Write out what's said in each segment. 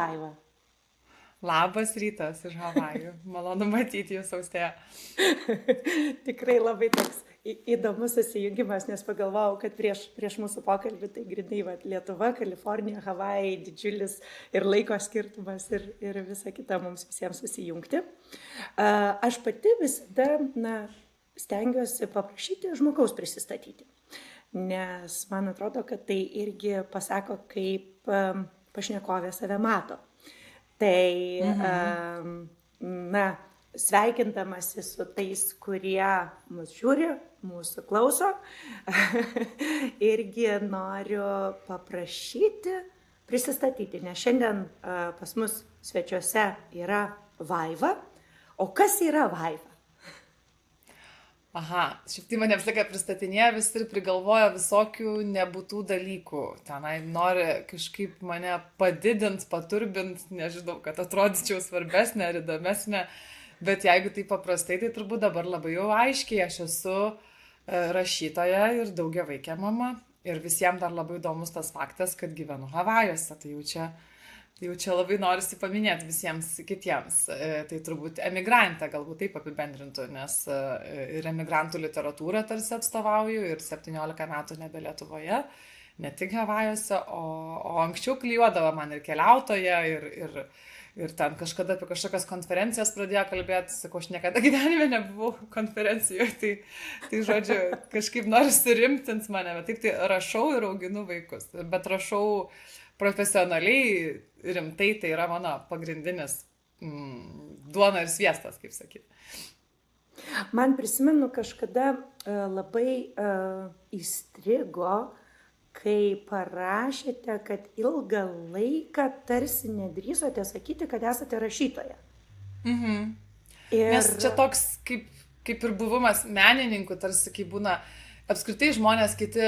Vaiva. Labas rytas iš Havajų. Malonu matyti jūs, Austėja. Tikrai labai toks įdomus susijungimas, nes pagalvojau, kad prieš mūsų pokalbį tai grinai Lietuva, Kalifornija, Havajai, didžiulis ir laiko skirtumas ir visa kita mums visiems susijungti. Aš pati visada stengiuosi paprašyti žmogaus prisistatyti, nes man atrodo, kad tai irgi pasako, kaip pašnekovė save mato. Tai, sveikindamasi su tais, kurie mus žiūri, mūsų klauso, irgi noriu paprašyti prisistatyti, nes šiandien pas mus svečiuose yra Vaiva. O kas yra Vaiva? Aha, šiaip tai mane visą laiką pristatinėja visi ir prigalvoja visokių nebūtų dalykų. Tenai nori kažkaip mane padidint, paturbint, nežinau, kad atrodyčiau svarbesnė ar įdomesnė. Bet jeigu tai paprastai, tai turbūt dabar labai jau aiškiai, aš esu rašytoja ir daugiavaikė mama. Ir visiems dar labai įdomus tas faktas, kad gyvenu Havajuose. Tai jau čia labai norisi paminėti visiems kitiems. Tai turbūt emigrantė galbūt taip apibendrintų, nes ir emigrantų literatūrą tarsi atstovauju ir 17 metų nebe Lietuvoje, ne tik Havajuose, o anksčiau klijuodavo man ir keliautoja, ir ten kažkada apie kažkokias konferencijas pradėjo kalbėti, sakau, aš niekada gyvenime nebuvau konferencijoje, tai žodžiu, kažkaip nori surimtins mane, bet taip tai rašau ir auginu vaikus, bet rašau profesionaliai, rimtai, tai yra mano pagrindinis duona ir sviestas, kaip sakyti. Man prisimenu kažkada labai įstrigo, kai parašėte, kad ilgą laiką tarsi nedrįsote sakyti, kad esate rašytoja. Nes čia toks kaip ir buvimas menininkų, tarsi kaip būna, apskritai žmonės kiti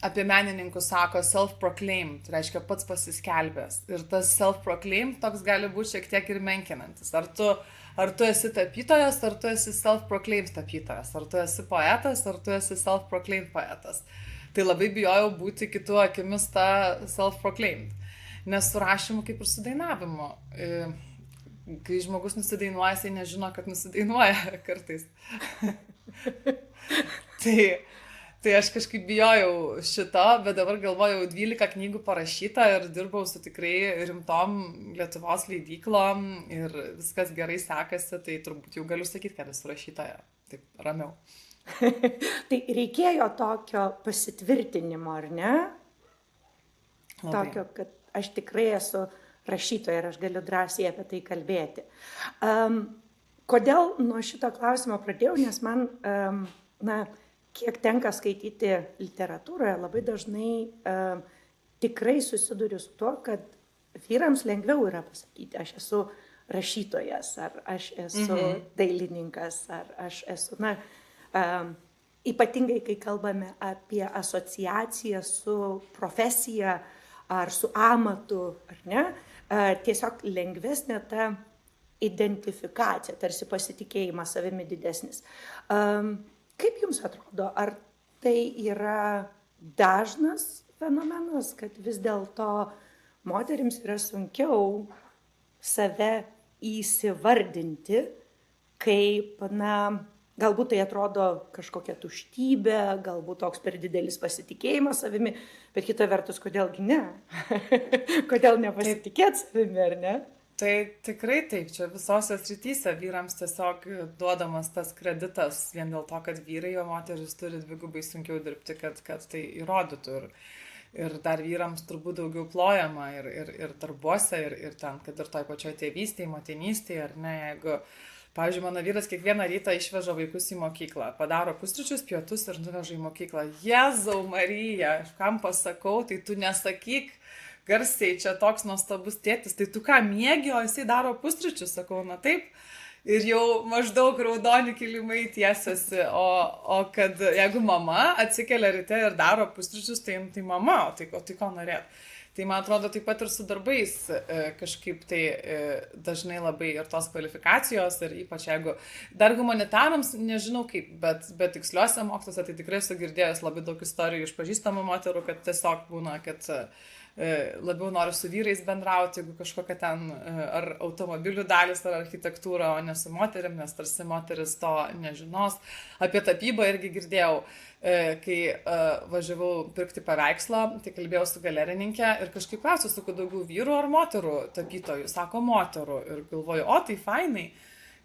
apie menininkus sako self-proclaimed, tai reiškia pats pasiskelbęs. Ir tas self-proclaimed toks gali būti šiek tiek ir menkinantis. Ar tu esi tapytojas, ar tu esi self-proclaimed tapytojas, ar tu esi poetas, ar tu esi self-proclaimed poetas. Tai labai bijojau būti kitų akimis tą self-proclaimed. Nes su rašymu kaip ir su dainavimu. Kai žmogus nusidainuoja, jisai nežino, kad nusidainuoja kartais. Tai aš kažkaip bijojau šito, bet dabar galvojau 12 knygų parašyta ir dirbau su tikrai rimtom Lietuvos leidyklom ir viskas gerai sekasi, tai turbūt jau galiu sakyti, kad esu rašytoja. Taip, ramiau. Tai reikėjo tokio pasitvirtinimo, ar ne? Labai. Tokio, kad aš tikrai esu rašytoja ir aš galiu drąsiai apie tai kalbėti. Kodėl nuo šito klausimo pradėjau, nes man, kiek tenka skaityti literatūroje, labai dažnai tikrai susiduriu su tuo, kad vyrams lengviau yra pasakyti, aš esu rašytojas, ar aš esu dailininkas, ar aš esu, ypatingai kai kalbame apie asociaciją su profesija ar su amatu, ar ne, tiesiog lengvesnė ta identifikacija, tarsi pasitikėjimas savimi didesnis. Kaip jums atrodo, ar tai yra dažnas fenomenas, kad vis dėlto moterims yra sunkiau save įsivardinti, kaip, galbūt tai atrodo kažkokia tuštybė, galbūt toks per didelis pasitikėjimas savimi, bet kita vertus, kodėlgi ne? Kodėl nepasitikėti savimi, ar ne? Tai tikrai taip, čia visose srityse vyrams tiesiog duodamas tas kreditas vien dėl to, kad vyrai, o moteris turi dvigubai sunkiau dirbti, kad tai įrodytų. Ir dar vyrams turbūt daugiau plojama ir darbuose, ir ten, kad ir toj pačioj tėvystėje, motinystėje, ar ne, jeigu, pavyzdžiui, mano vyras kiekvieną rytą išveža vaikus į mokyklą, padaro pusryčius, pietus ir nuveža į mokyklą. Jėzau Marija, aš kam pasakau, tai tu nesakyk, garsiai, čia toks nuostabus tėtis, tai tu ką miegi, o jisai daro pusryčius, sakau, na taip, ir jau maždaug raudoni kilimai tiesiasi, o kad jeigu mama atsikelia ryte ir daro pusryčius, tai mama, o tai ko norėt. Tai man atrodo taip pat ir su darbais kažkaip tai dažnai labai ir tos kvalifikacijos, ir ypač jeigu dar humanitarams, nežinau kaip, bet tiksliuose moksluose tai tikrai esu girdėjęs labai daug istorijų iš pažįstamų moterų, kad tiesiog būna, kad labiau noriu su vyrais bendrauti, jeigu kažkokia ten ar automobilių dalis, ar architektūra, o ne su moterim, nes tarsi moteris to nežinos. Apie tapybą irgi girdėjau, kai važiavau pirkti paveikslą, tai kalbėjau su galerininkė ir kažkaip klausiu, sakau, daugiau vyrų ar moterų tapytojų, sako moterų ir galvoju, o tai fainai.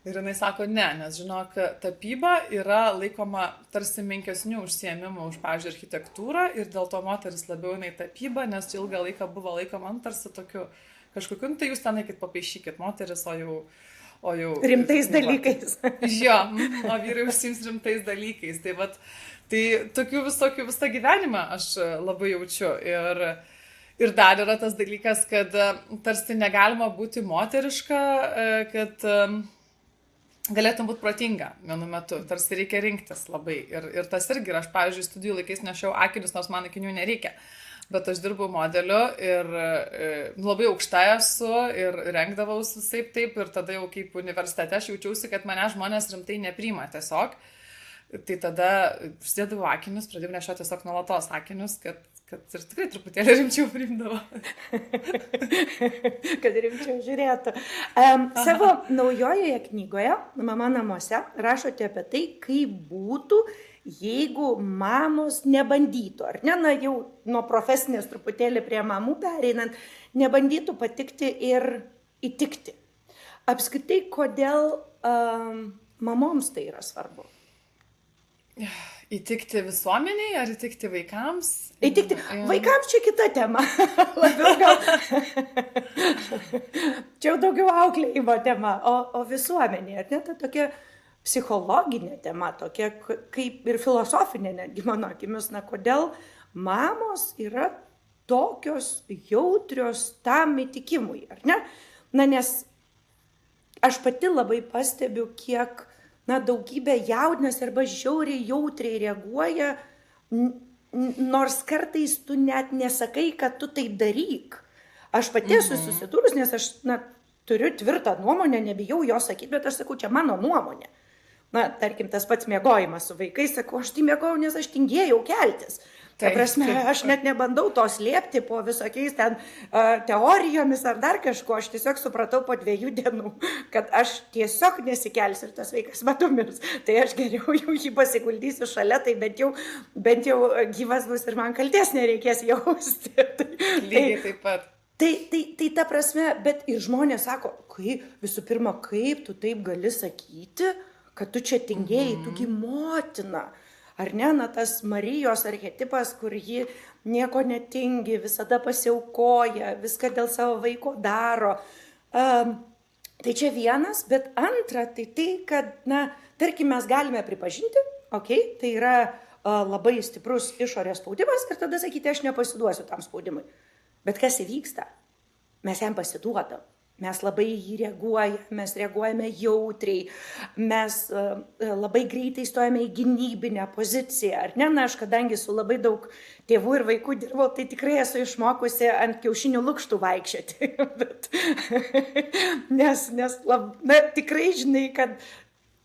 Ir jinai sako, ne, nes žinok, tapyba yra laikoma tarsi menkesnių užsiėmimų už, pavyzdžiui, architektūrą ir dėl to moteris labiau jinai tapyba, nes ilgą laiką buvo laikoma tarsi tokiu kažkokiu, tai jūs ten eikit papaišykit moteris, o jau rimtais dalykais. Jo, o vyrai užsiims rimtais dalykais. Tai, vat, tai tokių visokių visą gyvenimą aš labai jaučiu. Ir dar yra tas dalykas, kad tarsi negalima būti moteriška, kad galėtum būti protinga vienu metu, tarsi reikia rinktis labai. Ir tas irgi, aš, pavyzdžiui, studijų laikais nešiau akinius, nors man akinių nereikia. Bet aš dirbau modeliu ir labai aukšta esu ir rengdavaus visai taip. Ir tada jau kaip universitete aš jaučiausi, kad mane žmonės rimtai nepriima tiesiog. Tai tada užsidėdavau akinius, pradėjau nešioti tiesiog nuolatos akinius, kad ir tikrai truputėlį rimčiau priimdavo. Kad rimčiau žiūrėtų. Savo naujojoje knygoje, Mama namuose, rašote apie tai, kaip būtų, jeigu mamos nebandytų, ar ne, na jau nuo profesinės truputėlį prie mamų pereinant, nebandytų patikti ir įtikti. Apskritai, kodėl mamoms tai yra svarbu? Įtikti visuomeniai ar įtikti vaikams? Įtikti vaikams čia kita tema. Labiau gal. Čia jau daugiau auklėjimo tema, o visuomenė, ar ne, ta tokia psichologinė tema, tokia kaip ir filosofinė, netgi mano akimis, na kodėl mamos yra tokios jautrios tam įtikimui, ar ne? Na nes aš pati labai pastebiu, kiek daugybė jaudinasi arba žiauriai jautriai reaguoja, nors kartais tu net nesakai, kad tu taip daryk. Aš pati esu susidūrus, nes aš turiu tvirtą nuomonę, nebijau jo sakyti, bet aš sakau, čia mano nuomonė. Tarkim, tas pats miegojimas su vaikais, sakau, aš tai miegojau, nes aš tingėjau keltis. Ta prasme, aš net nebandau to slėpti po visokiais ten teorijomis ar dar kažko, aš tiesiog supratau po 2 dienų, kad aš tiesiog nesikelsiu ir tas vaikas matu mirs. Tai aš geriau jau jį pasiguldysiu šalia, tai bent jau gyvas bus ir man kaltės nereikės jausti. Lygiai taip pat. Tai ta prasme, bet ir žmonės sako, visų pirma, kaip tu taip gali sakyti, kad tu čia tingėjai, tugi motina. Ar ne, tas Marijos archetipas, kur ji nieko netingi, visada pasiaukoja, viską dėl savo vaiko daro. Tai čia vienas, bet antra, tai, kad, tarkim, mes galime pripažinti, tai yra labai stiprus išorės spaudimas ir tada sakyti, aš nepasiduosiu tam spaudimui. Bet kas įvyksta? Mes jam pasiduodam. Mes labai jį reaguojame, mes reaguojame jautriai, mes labai greitai stojame į gynybinę poziciją, ar ne? Aš kadangi su labai daug tėvų ir vaikų dirbau, tai tikrai esu išmokusi ant kiaušinių lukštų vaikščioti. Nes tikrai žinai, kad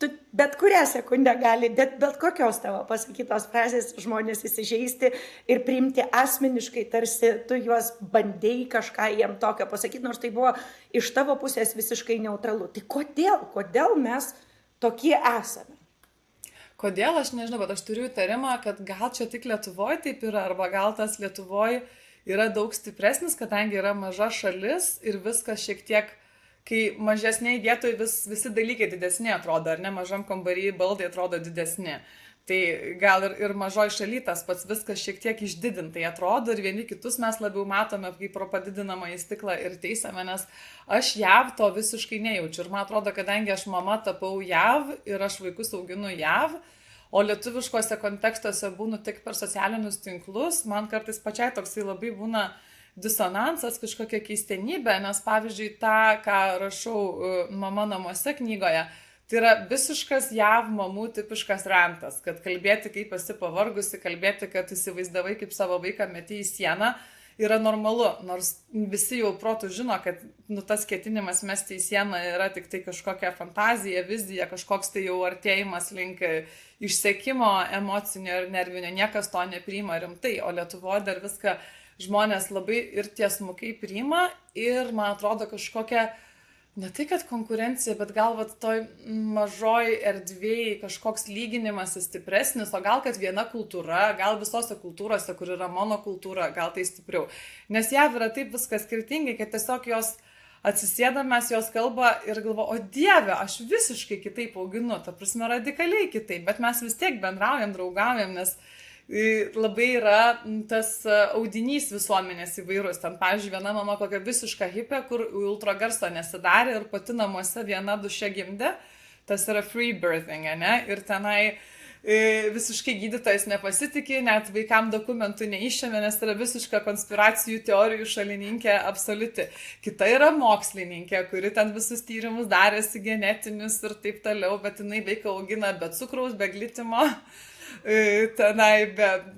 tu bet kurią sekundę gali, bet kokios tavo pasakytos frazės žmonės įsižeisti ir priimti asmeniškai, tarsi tu juos bandėjai kažką jiem tokio pasakyti, nors tai buvo iš tavo pusės visiškai neutralu. Tai kodėl mes tokie esame? Kodėl, aš nežinau, bet aš turiu įtarimą, kad gal čia tik Lietuvoje taip yra, arba gal tas Lietuvoje yra daug stipresnis, kadangi yra maža šalis ir viskas šiek tiek, kai mažesniai vietoj visi dalykai didesni atrodo, ar ne, mažam kambarį baldai atrodo didesni. Tai gal ir mažoj šaly tas pats viskas šiek tiek išdidintai atrodo ir vieni kitus mes labiau matome kaip pro padidinamą į stiklą ir teisame, nes aš JAV to visiškai nejaučiu. Ir man atrodo, kadangi aš mama tapau JAV ir aš vaikus auginu JAV, o lietuviškose kontekstuose būnu tik per socialinius tinklus, man kartais pačiai toksai labai būna disonansas, kažkokia keistenybė, nes pavyzdžiui tą, ką rašau Mama namuose knygoje, tai yra visiškas JAV mamų tipiškas rantas, kad kalbėti, kaip esi pavargusi, kalbėti, kad įsivaizdavai, kaip savo vaiką meti į sieną, yra normalu, nors visi jau protų žino, kad tas ketinimas mesti į sieną yra tik tai kažkokia fantazija, vizija, kažkoks tai jau artėjimas link išsekimo emocinio ir nervinio, niekas to nepriima rimtai, o Lietuvoje dar viską žmonės labai ir tiesmukai priima ir, man atrodo, kažkokia, ne tai kad konkurencija, bet gal vat toj mažoj erdvėj kažkoks lyginimas stipresnis, o gal kad viena kultūra, gal visose kultūrose, kur yra monokultūra, gal tai stipriau. Nes jav yra taip viskas skirtingai, kad tiesiog jos atsisėdam, mes jos kalba ir galvo, o Dieve, aš visiškai kitaip auginu, ta prasme radikaliai kitaip, bet mes vis tiek bendraujam, draugaujam, nes labai yra tas audinys visuomenės įvairus. Ten, pavyzdžiui, viena mama kokia visiška hipė, kur ultragarso nesidarė ir pati namuose viena duše gimdė. Tas yra free birthing, ne? Ir tenai visiškai gydytojas nepasitikė, net vaikam dokumentų neišėmė, nes yra visiška konspiracijų teorijų šalininkė absoliuti. Kita yra mokslininkė, kuri ten visus tyrimus darėsi genetinius ir taip toliau, bet jinai vaiką augina be cukraus, be glitimo. Tenai,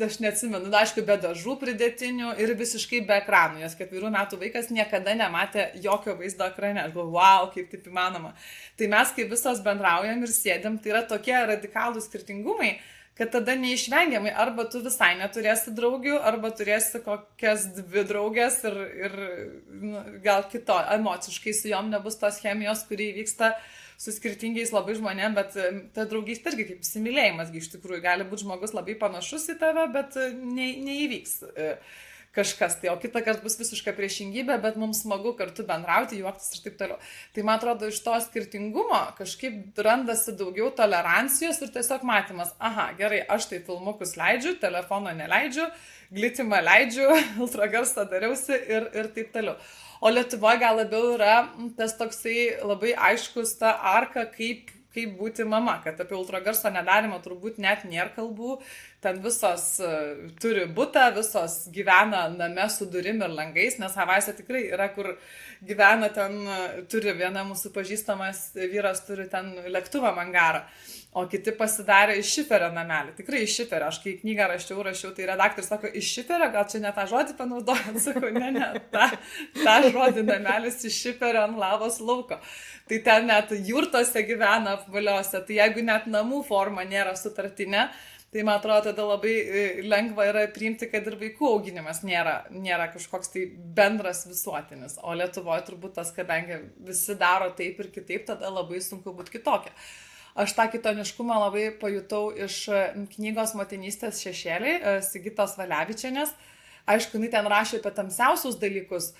aš neatsimenu, aišku, be dažų pridėtinių ir visiškai be ekranų, nes 4 metų vaikas niekada nematė jokio vaizdo ekrane. Aš galvoju, wow, kaip taip įmanoma. Tai mes, kai visos bendraujam ir sėdėm, tai yra tokie radikalūs skirtingumai, kad tada neišvengiamai arba tu visai neturėsi draugių, arba turėsi kokias 2 draugės ir gal kito, emociškai su jom nebus tos chemijos, kuri vyksta su skirtingais labai žmonėm, bet ta draugystė irgi kaip įsimylėjimas, iš tikrųjų gali būti žmogus labai panašus į tave, bet neįvyks kažkas, tai o kitą kartą bus visiška priešingybė, bet mums smagu kartu bendrauti, juoktis ir taip toliau. Tai man atrodo, iš to skirtingumo kažkaip randasi daugiau tolerancijos ir tiesiog matymas, aha, gerai, aš tai filmukus leidžiu, telefono neleidžiu, glitimą leidžiu, ultragarsą dariausi ir taip toliau. O Lietuvoje gal labiau yra tas toksai labai aiškus ta arka, kaip būti mama, kad apie ultragarso nedarimą turbūt net nėra kalbų, ten visos turi butą, visos gyvena name su durim ir langais, nes Havajuose tikrai yra, kur gyvena ten, turi viena mūsų pažįstamas vyras, turi ten lėktuvą angarą, o kiti pasidarė iš šiferio namelį, tikrai iš šiferio, aš kai knygą rašiau, tai redaktorius sako, iš šiferio, gal čia ne tą žodį panaudojant, sakau, ne, tą žodį namelis iš šiferio ant lavos lauko. Tai ten net jurtose gyvena apvaliose, tai jeigu net namų forma nėra sutartinė, tai man atrodo, tada labai lengva yra priimti, kad ir vaikų auginimas nėra kažkoks tai bendras visuotinis. O Lietuvoje turbūt tas, kadangi visi daro taip ir kitaip, tada labai sunku būti kitokia. Aš tą kitoniškumą labai pajutau iš knygos Motinystės šešėliai, Sigitos Valevičienės. Aišku, jinai ten rašė apie tamsiausius dalykus.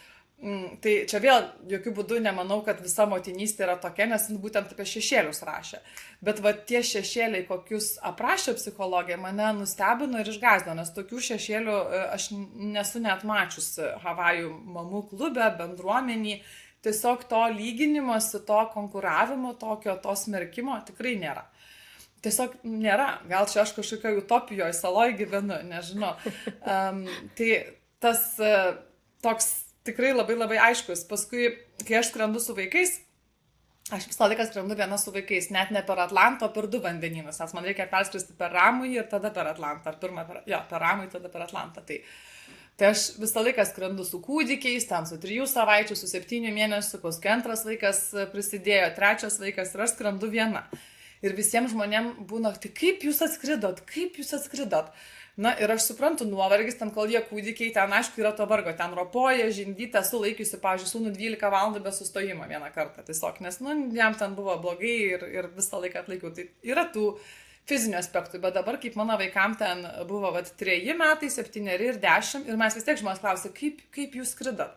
Tai čia vėl jokių būdų nemanau, kad visa motinystė yra tokia, nes būtent apie šešėlius rašė. Bet va tie šešėliai, kokius aprašė psichologija, mane nustebino ir išgąsdino, nes tokių šešėlių aš nesu net mačiusi Havajų mamų klube, bendruomenį. Tiesiog to lyginimosi, to konkuravimo, to smerkimo tikrai nėra. Tiesiog nėra. Gal čia aš kažkokio utopijoje saloje gyvenu, nežinau. Tai tas toks tikrai labai labai aiškus. Paskui, kai aš skrendu su vaikais, aš visą laiką skrendu viena su vaikais, net ne per Atlantą, o per 2 vandenynus, nes man reikia perskristi per Ramųjį ir tada per Atlantą, ar pirmą per Ramųjį, tada per Atlantą. Tai aš visą laiką skrendu su kūdikiais, ten su 3 savaičių, su 7 mėnesių, paskui 2 vaikas prisidėjo, 3 vaikas ir aš skrendu viena. Ir visiems žmonėms būna, tai kaip jūs atskridot? Na ir aš suprantu, nuovargis, ten kol jie kūdikiai, ten aišku yra to vargo, ten ropoja, žindyti, esu laikiusi, pavyzdžiui, sūnų 12 valandų be sustojimo vieną kartą, tiesiog, nes, jam ten buvo blogai ir visą laiką atlaikiau. Tai yra tų fizinių aspektų, bet dabar, kaip mano vaikam ten buvo 3 metai, 7 ir 10, ir mes vis tiek žmonės klausė, kaip jūs skridot.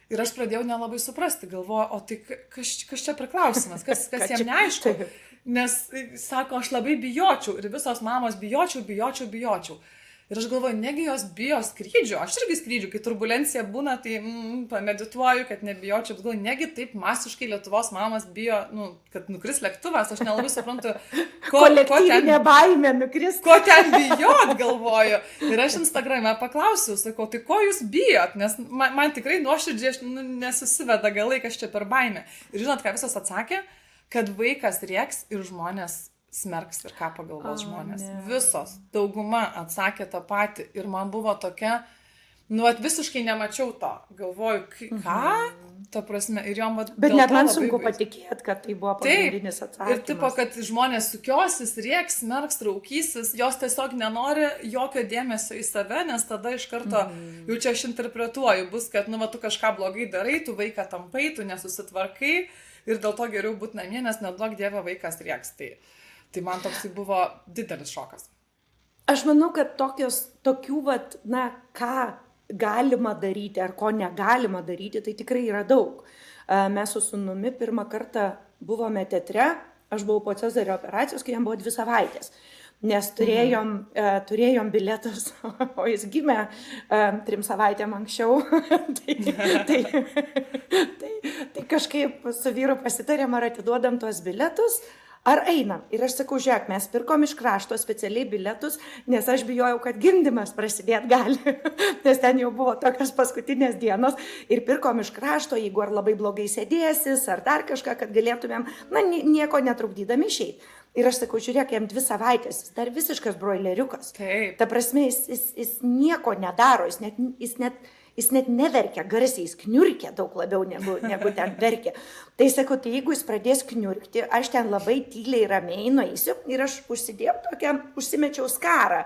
Ir aš pradėjau nelabai suprasti, galvoju, o tai kas čia per klausimas, kas jam neaišku. Nes, sako, aš labai bijočiau ir visos mamos bijočiau. Ir aš galvoju, negi jos bijo skrydžių, aš irgi skrydžių, kai turbulencija būna, tai pamedituoju, kad nebijočiau, bet galvoju, negi taip masiškai Lietuvos mamos bijo, kad nukris lėktuvas, aš nelabai suprantu, kolektyvinė baimė nukris. Ko ten bijot, galvoju. Ir aš Instagrame paklausiau, sakau, tai ko jūs bijot, nes man tikrai nuoširdžiai nesusiveda galai, kas čia per baimę. Ir žinot, ką visos atsakė? Kad vaikas rieks ir žmonės smerks ir ką pagalvos žmonės. Ne. Visos, dauguma atsakė tą patį ir man buvo tokia Nu, visiškai nemačiau to. Galvoju, ką? Ta prasme, ir jom... Bet net man sunku patikėti, kad tai buvo pagrindinis atsakymas. Ir tipo, kad žmonės sukiosis, rieks, smerks, raukysis, jos tiesiog nenori jokio dėmesio į save, nes tada iš karto jau čia aš interpretuoju, bus, kad, nu, va, tu kažką blogai darai, tu vaiką tampai, tu nesusitvarkai ir dėl to geriau būti namie, nes neduok Dieve vaikas rieks. Tai man toksai buvo didelis šokas. Aš manau, kad tokių, vat, na, ką galima daryti ar ko negalima daryti, tai tikrai yra daug. Mes su sūnumi pirmą kartą buvome teatre, aš buvau po Cezario operacijos, kai jam buvo 2 savaitės, nes turėjom bilietus, o jis gimė 3 savaitėm anksčiau. tai kažkaip su vyru pasitarėm, ar atiduodam tuos bilietus, ar einam. Ir aš sakau, žiūrėk, mes pirkom iš krašto specialiai bilietus, nes aš bijojau, kad gimdymas prasidėt gali, nes ten jau buvo tokios paskutinės dienos. Ir pirkom iš krašto, jeigu ar labai blogai sėdėsis, ar dar kažką, kad galėtumėm, na, nieko netrukdydami išeiti. Ir aš sakau, žiūrėk, jam 2 savaitės, jis dar visiškas broileriukas. Taip. Ta prasme, jis nieko nedaro, jis net neverkia garsiai, jis kniurkia daug labiau negu ten verkia. Tai sakau, tai jeigu jis pradės kniurkti, aš ten labai tyliai ramiai nueisiu ir aš užsimečiau skarą.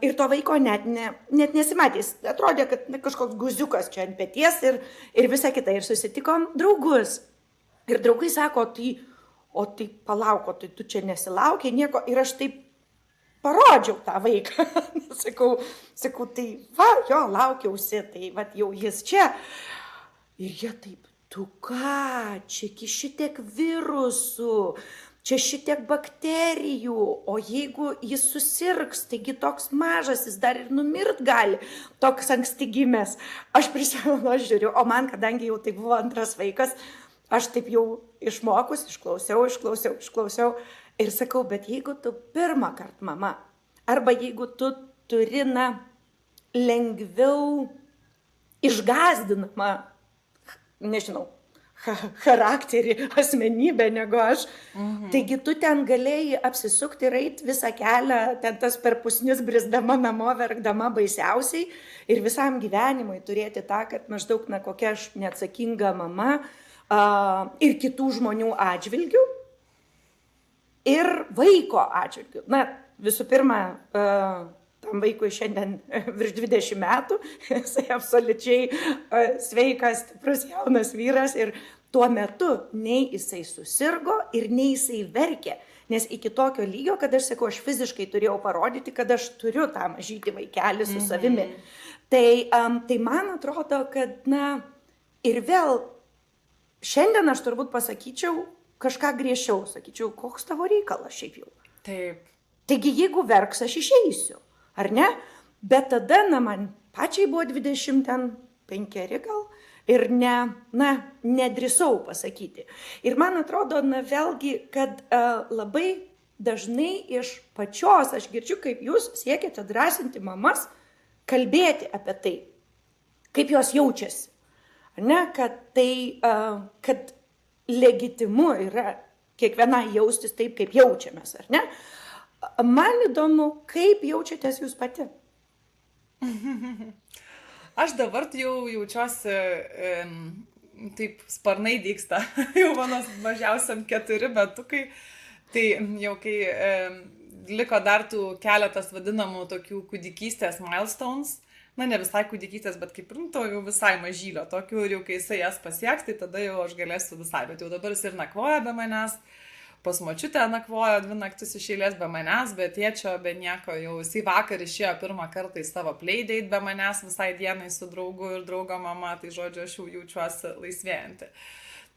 Ir to vaiko net nesimatė, jis atrodė, kad kažkoks guziukas čia ant peties ir visa kita. Ir susitikom draugus. Ir draugai sako, tai palauk, tai tu čia nesilaukiai nieko. Ir aš taip parodžiau tą vaiką. sakau, tai va, jo, laukiausi, tai va, jau jis čia. Ir jie taip, tu ką, čia šitiek virusų, čia šitiek bakterijų, o jeigu jis susirgs, taigi toks mažas, jis dar ir numirt gali, toks anksti gimęs. Aš prisimenu, aš žiūriu, o man, kadangi jau tai buvo antras vaikas, aš taip jau išmokus, išklausiau. Ir sakau, bet jeigu tu pirmą kartą mama, arba jeigu tu turi, na, lengviau išgąsdinamą, nežinau, charakterį, asmenybę negu aš, taigi tu ten galėjai apsisukti ir eiti visą kelią, ten tas per pusnius brisdama namo, verkdama baisiausiai ir visam gyvenimui turėti tą, kad maždaug, na, kokia aš neatsakinga mama ir kitų žmonių atžvilgių. Ir vaiko atžvilgiu. Na, visų pirma, tam vaikui šiandien virš 20 metų, jisai absoliučiai sveikas, stiprus, jaunas vyras ir tuo metu nei jisai susirgo ir nei jisai verkė. Nes iki tokio lygio, kad aš sakau, aš fiziškai turėjau parodyti, kad aš turiu tą mažytį vaikelį su savimi. Tai man atrodo, kad, na, ir vėl šiandien aš turbūt pasakyčiau, kažką griežčiau, sakyčiau, koks tavo reikalas šiaip jau. Taip. Taigi, jeigu verks, aš išeisiu, ar ne? Bet tada, na, man pačiai buvo 25 gal ir nedrįsau pasakyti. Ir man atrodo, na, vėlgi, kad labai dažnai iš pačios, aš girdžiu, kaip jūs siekiate drąsinti mamas, kalbėti apie tai, kaip jos jaučiasi. Ar ne? Kad legitimu yra kiekvienai jaustis taip, kaip jaučiamės, ar ne? Man įdomu, kaip jaučiatės jūs pati? Aš dabar jau jaučiuosi, taip sparnai dygsta, jau mano mažiausiam 4 metukai, tai jau kai liko dar tų keletas vadinamų tokių kūdikystės milestones, na, ne visai kūdikystės, bet kaip rimto, jau visai mažylio tokių, ir jau kai jisai jas pasieks, tai tada jau aš galėsiu visai, bet jau dabar jis ir nakvoja be manęs, pas močiutę nakvojo 2 naktis iš eilės be manęs, be tėčio, be nieko, jau jisai vakar išėjo pirmą kartą į savo playdate be manęs visai dienai su draugu ir draugo mama, tai žodžiu, aš jau jaučiuosi laisvėjanti.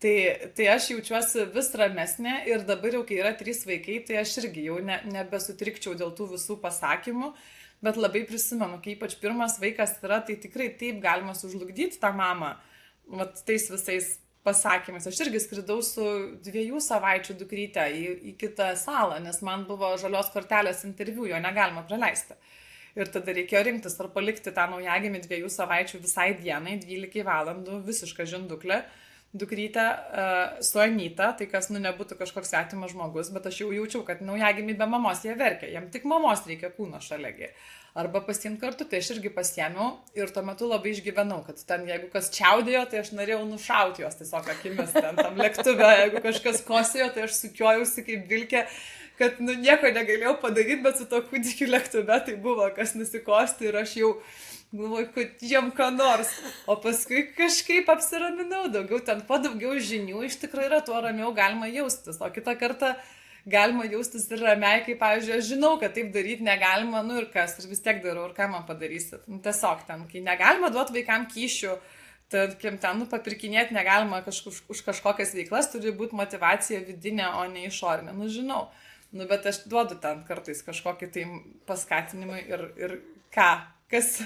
Tai aš jaučiuosi vis ramesnė ir dabar jau, kai yra 3 vaikai, tai aš irgi jau nebesutrikčiau dėl tų visų pasakymų. Bet labai prisimenu, kai ypač pirmas vaikas yra, tai tikrai taip galima sužlugdyti tą mamą, vat tais visais pasakymais. Aš irgi skridau su 2 savaičių dukryte į kitą salą, nes man buvo žalios kortelės interviu, jo negalima praleisti. Ir tada reikėjo rinktis ar palikti tą naujagimį 2 savaičių visai dienai, 12 valandų, visišką žinduklę. dukrytę su Anyta, tai kas, nebūtų kažkoks svetimas žmogus, bet aš jau jaučiau, kad naujagimiai be mamos jie verkia, jam tik mamos reikia kūno šaliagi. Arba pasiimti kartu, tai aš irgi pasiėmiau ir tuo metu labai išgyvenau, kad ten jeigu kas čiaudėjo, tai aš norėjau nušauti jos tiesiog akimis ten tam lėktuve, jeigu kažkas kosėjo, tai aš sukiojausi kaip vilkė, kad nieko negalėjau padaryti, bet su to kūdikiu lėktuve tai buvo, kas nusikosti ir aš jau galvoju, kad jiem ką nors, o paskui kažkaip apsiraminau, daugiau žinių, iš tikrųjų yra, tuo ramiau galima jaustis, o kitą kartą galima jaustis ir ramiai, kai, pavyzdžiui, aš žinau, kad taip daryti negalima, ir kas, ir vis tiek darau, ir ką man padarysit. Tiesiog ten, kai negalima duoti vaikam kyšių, tarkim, ten, papirkinėti negalima už kažkokias veiklas, turi būti motivacija vidinė, o ne išorinė, žinau. Bet aš duodu ten kartais kažkokį tai paskatinimą ir kas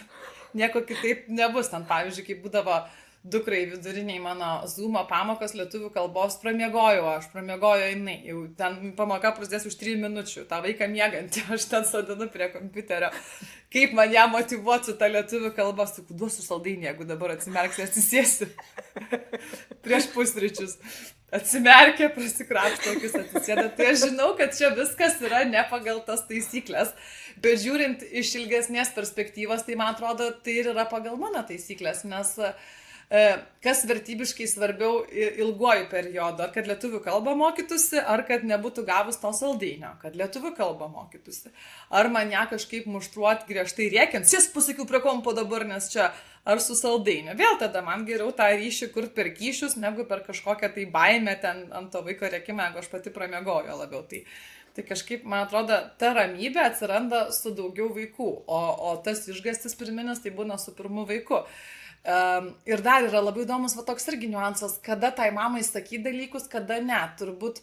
nieko kitaip nebus. Ten, pavyzdžiui, kai būdavo dukrai viduriniai mano Zoom pamokos lietuvių kalbos, pramiegoju jinai, jau ten pamoka prasidės už 3 minučių, tą vaiką miegantį, aš ten sodinu prie kompiuterio, kaip man ją motyvuoti su tą lietuvių kalbą, sakau, duosiu saldainį, jeigu dabar atsimerksi, atsisėsi prieš pusryčius, atsimerkia, prasikrapšto akis, atsisėda, tai aš žinau, kad čia viskas yra ne pagal tas taisyklės, bet žiūrint iš ilgesnės perspektyvos, tai man atrodo, tai ir yra pagal mano taisyklės, nes kas vertybiškai svarbiau ilguoju periodu, ar kad lietuvių kalbą mokytųsi, ar kad nebūtų gavus to saldainio, kad lietuvių kalbą mokytųsi, ar man ją kažkaip muštruoti griežtai rėkiant, pasakiau prie kompo dabar, nes čia, ar su saldainiu. Vėl tada man geriau tą ryšį kur per kyšius, negu per kažkokią tai baimę ten ant to vaiko rėkimą, jeigu aš pati pramiegoju labiau. Tai kažkaip, man atrodo, ta ramybė atsiranda su daugiau vaikų, o tas išgąstis pirminis tai būna su pirmu vaiku. Ir dar yra labai įdomus toks irgi niuansas, kada tai mamai sakyti dalykus, kada ne. Turbūt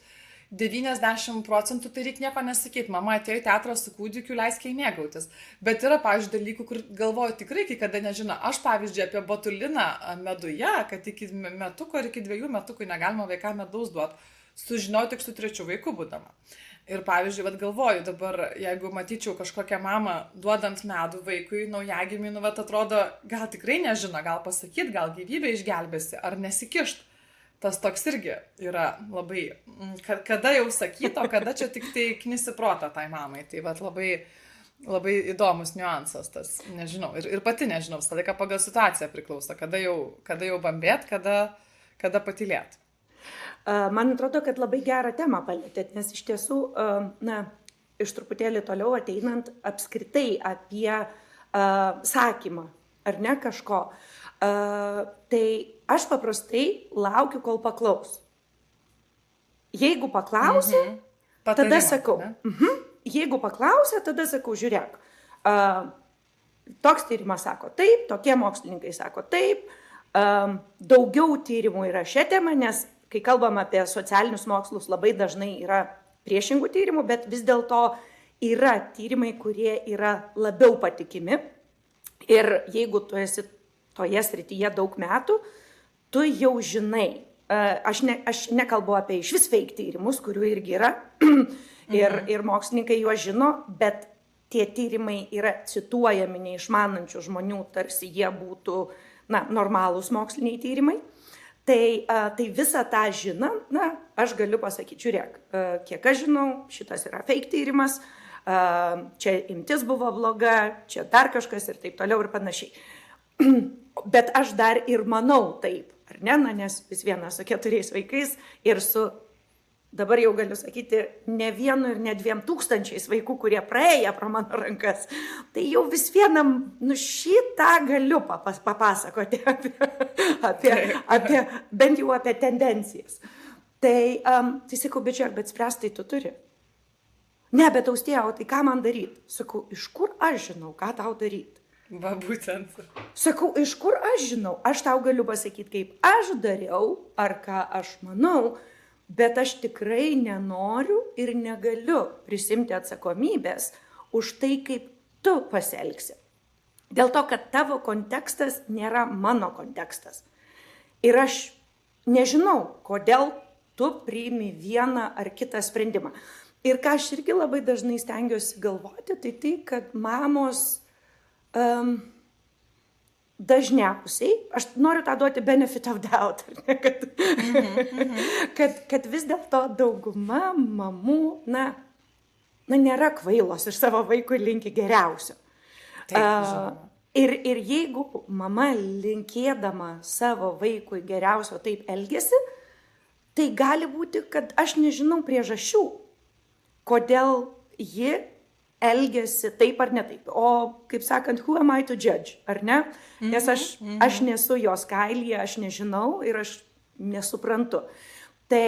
90% tai reikia nieko nesakyti. Mama atėjo į teatrą su kūdikiu, leisk jai mėgautis. Bet yra, pavyzdžiui, dalykų, kur galvoju tikrai, kai kada nežino. Aš, pavyzdžiui, apie botuliną meduje, kad iki metuko ir iki 2 metukų negalima vaikam medaus duoti, sužinojau tik su 3 vaiku būdama. Ir, pavyzdžiui, galvoju dabar, jeigu matyčiau kažkokią mamą duodant medų vaikui, naujagimiui, atrodo, gal tikrai nežino, gal pasakyti, gal gyvybę išgelbėsi, ar nesikišt. Tas toks irgi yra labai, kada jau sakyto, kada čia tik tai knisi protą tai mamai. Tai labai, labai įdomus niuansas tas, nežinau. Ir pati nežinau, visą laiką pagal situaciją priklauso, kada jau bambėt, kada patylėt. Man atrodo, kad labai gerą temą palėtėt, nes iš tiesų, iš truputėlį toliau ateinant apskritai apie sakymą, ar ne kažko, tai aš paprastai laukiu, kol paklaus. Jeigu paklausia, tada sakau. Jeigu paklausia, tada sakau, žiūrėk, toks tyrimas sako taip, tokie mokslininkai sako taip, daugiau tyrimų yra šią temą, nes kai kalbam apie socialinius mokslus, labai dažnai yra priešingų tyrimų, bet vis dėlto yra tyrimai, kurie yra labiau patikimi. Ir jeigu tu esi toje srityje daug metų, tu jau žinai. Aš nekalbu apie išvis fake tyrimus, kurių irgi yra, ir mokslininkai juos žino, bet tie tyrimai yra cituojami neišmanančių žmonių, tarsi jie būtų normalūs moksliniai tyrimai. Tai visą tą žinant, aš galiu pasakyti, žiūrėk, kiek aš žinau, šitas yra fake tyrimas, čia imtis buvo bloga, čia dar kažkas ir taip toliau ir panašiai. Bet aš dar ir manau taip, ar ne, nes vis viena su 4 vaikais ir su, dabar jau galiu sakyti, ne 1 ir ne 2 tūkstančiais vaikų, kurie praėjo pro mano rankas, tai jau vis vienam, šitą galiu papasakoti apie bent jau apie tendencijas. Tai sakau, bet žiūrėk, bet spręstai tu turi. Ne, bet Austėja, o tai ką man daryti? Sakau, iš kur aš žinau, ką tau daryti? Va, būtent. Sakau, iš kur aš žinau? Aš tau galiu pasakyti, kaip aš dariau, ar ką aš manau, bet aš tikrai nenoriu ir negaliu prisimti atsakomybės už tai, kaip tu pasielgsi. Dėl to, kad tavo kontekstas nėra mano kontekstas. Ir aš nežinau, kodėl tu priimi vieną ar kitą sprendimą. Ir ką aš irgi labai dažnai stengiuosi galvoti, tai, kad mamos dažniausiai, aš noriu tą duoti benefit of doubt, ar ne, kad vis dėlto dauguma mamų, nėra kvailos ir savo vaikui linki geriausio. Taip, žinoma. Ir jeigu mama linkėdama savo vaikui geriausio taip elgiasi, tai gali būti, kad aš nežinau priežasčių, kodėl ji elgiasi taip ar ne taip. O, kaip sakant, who am I to judge, ar ne? Nes aš nesu jos kailyje, aš nežinau ir aš nesuprantu. Tai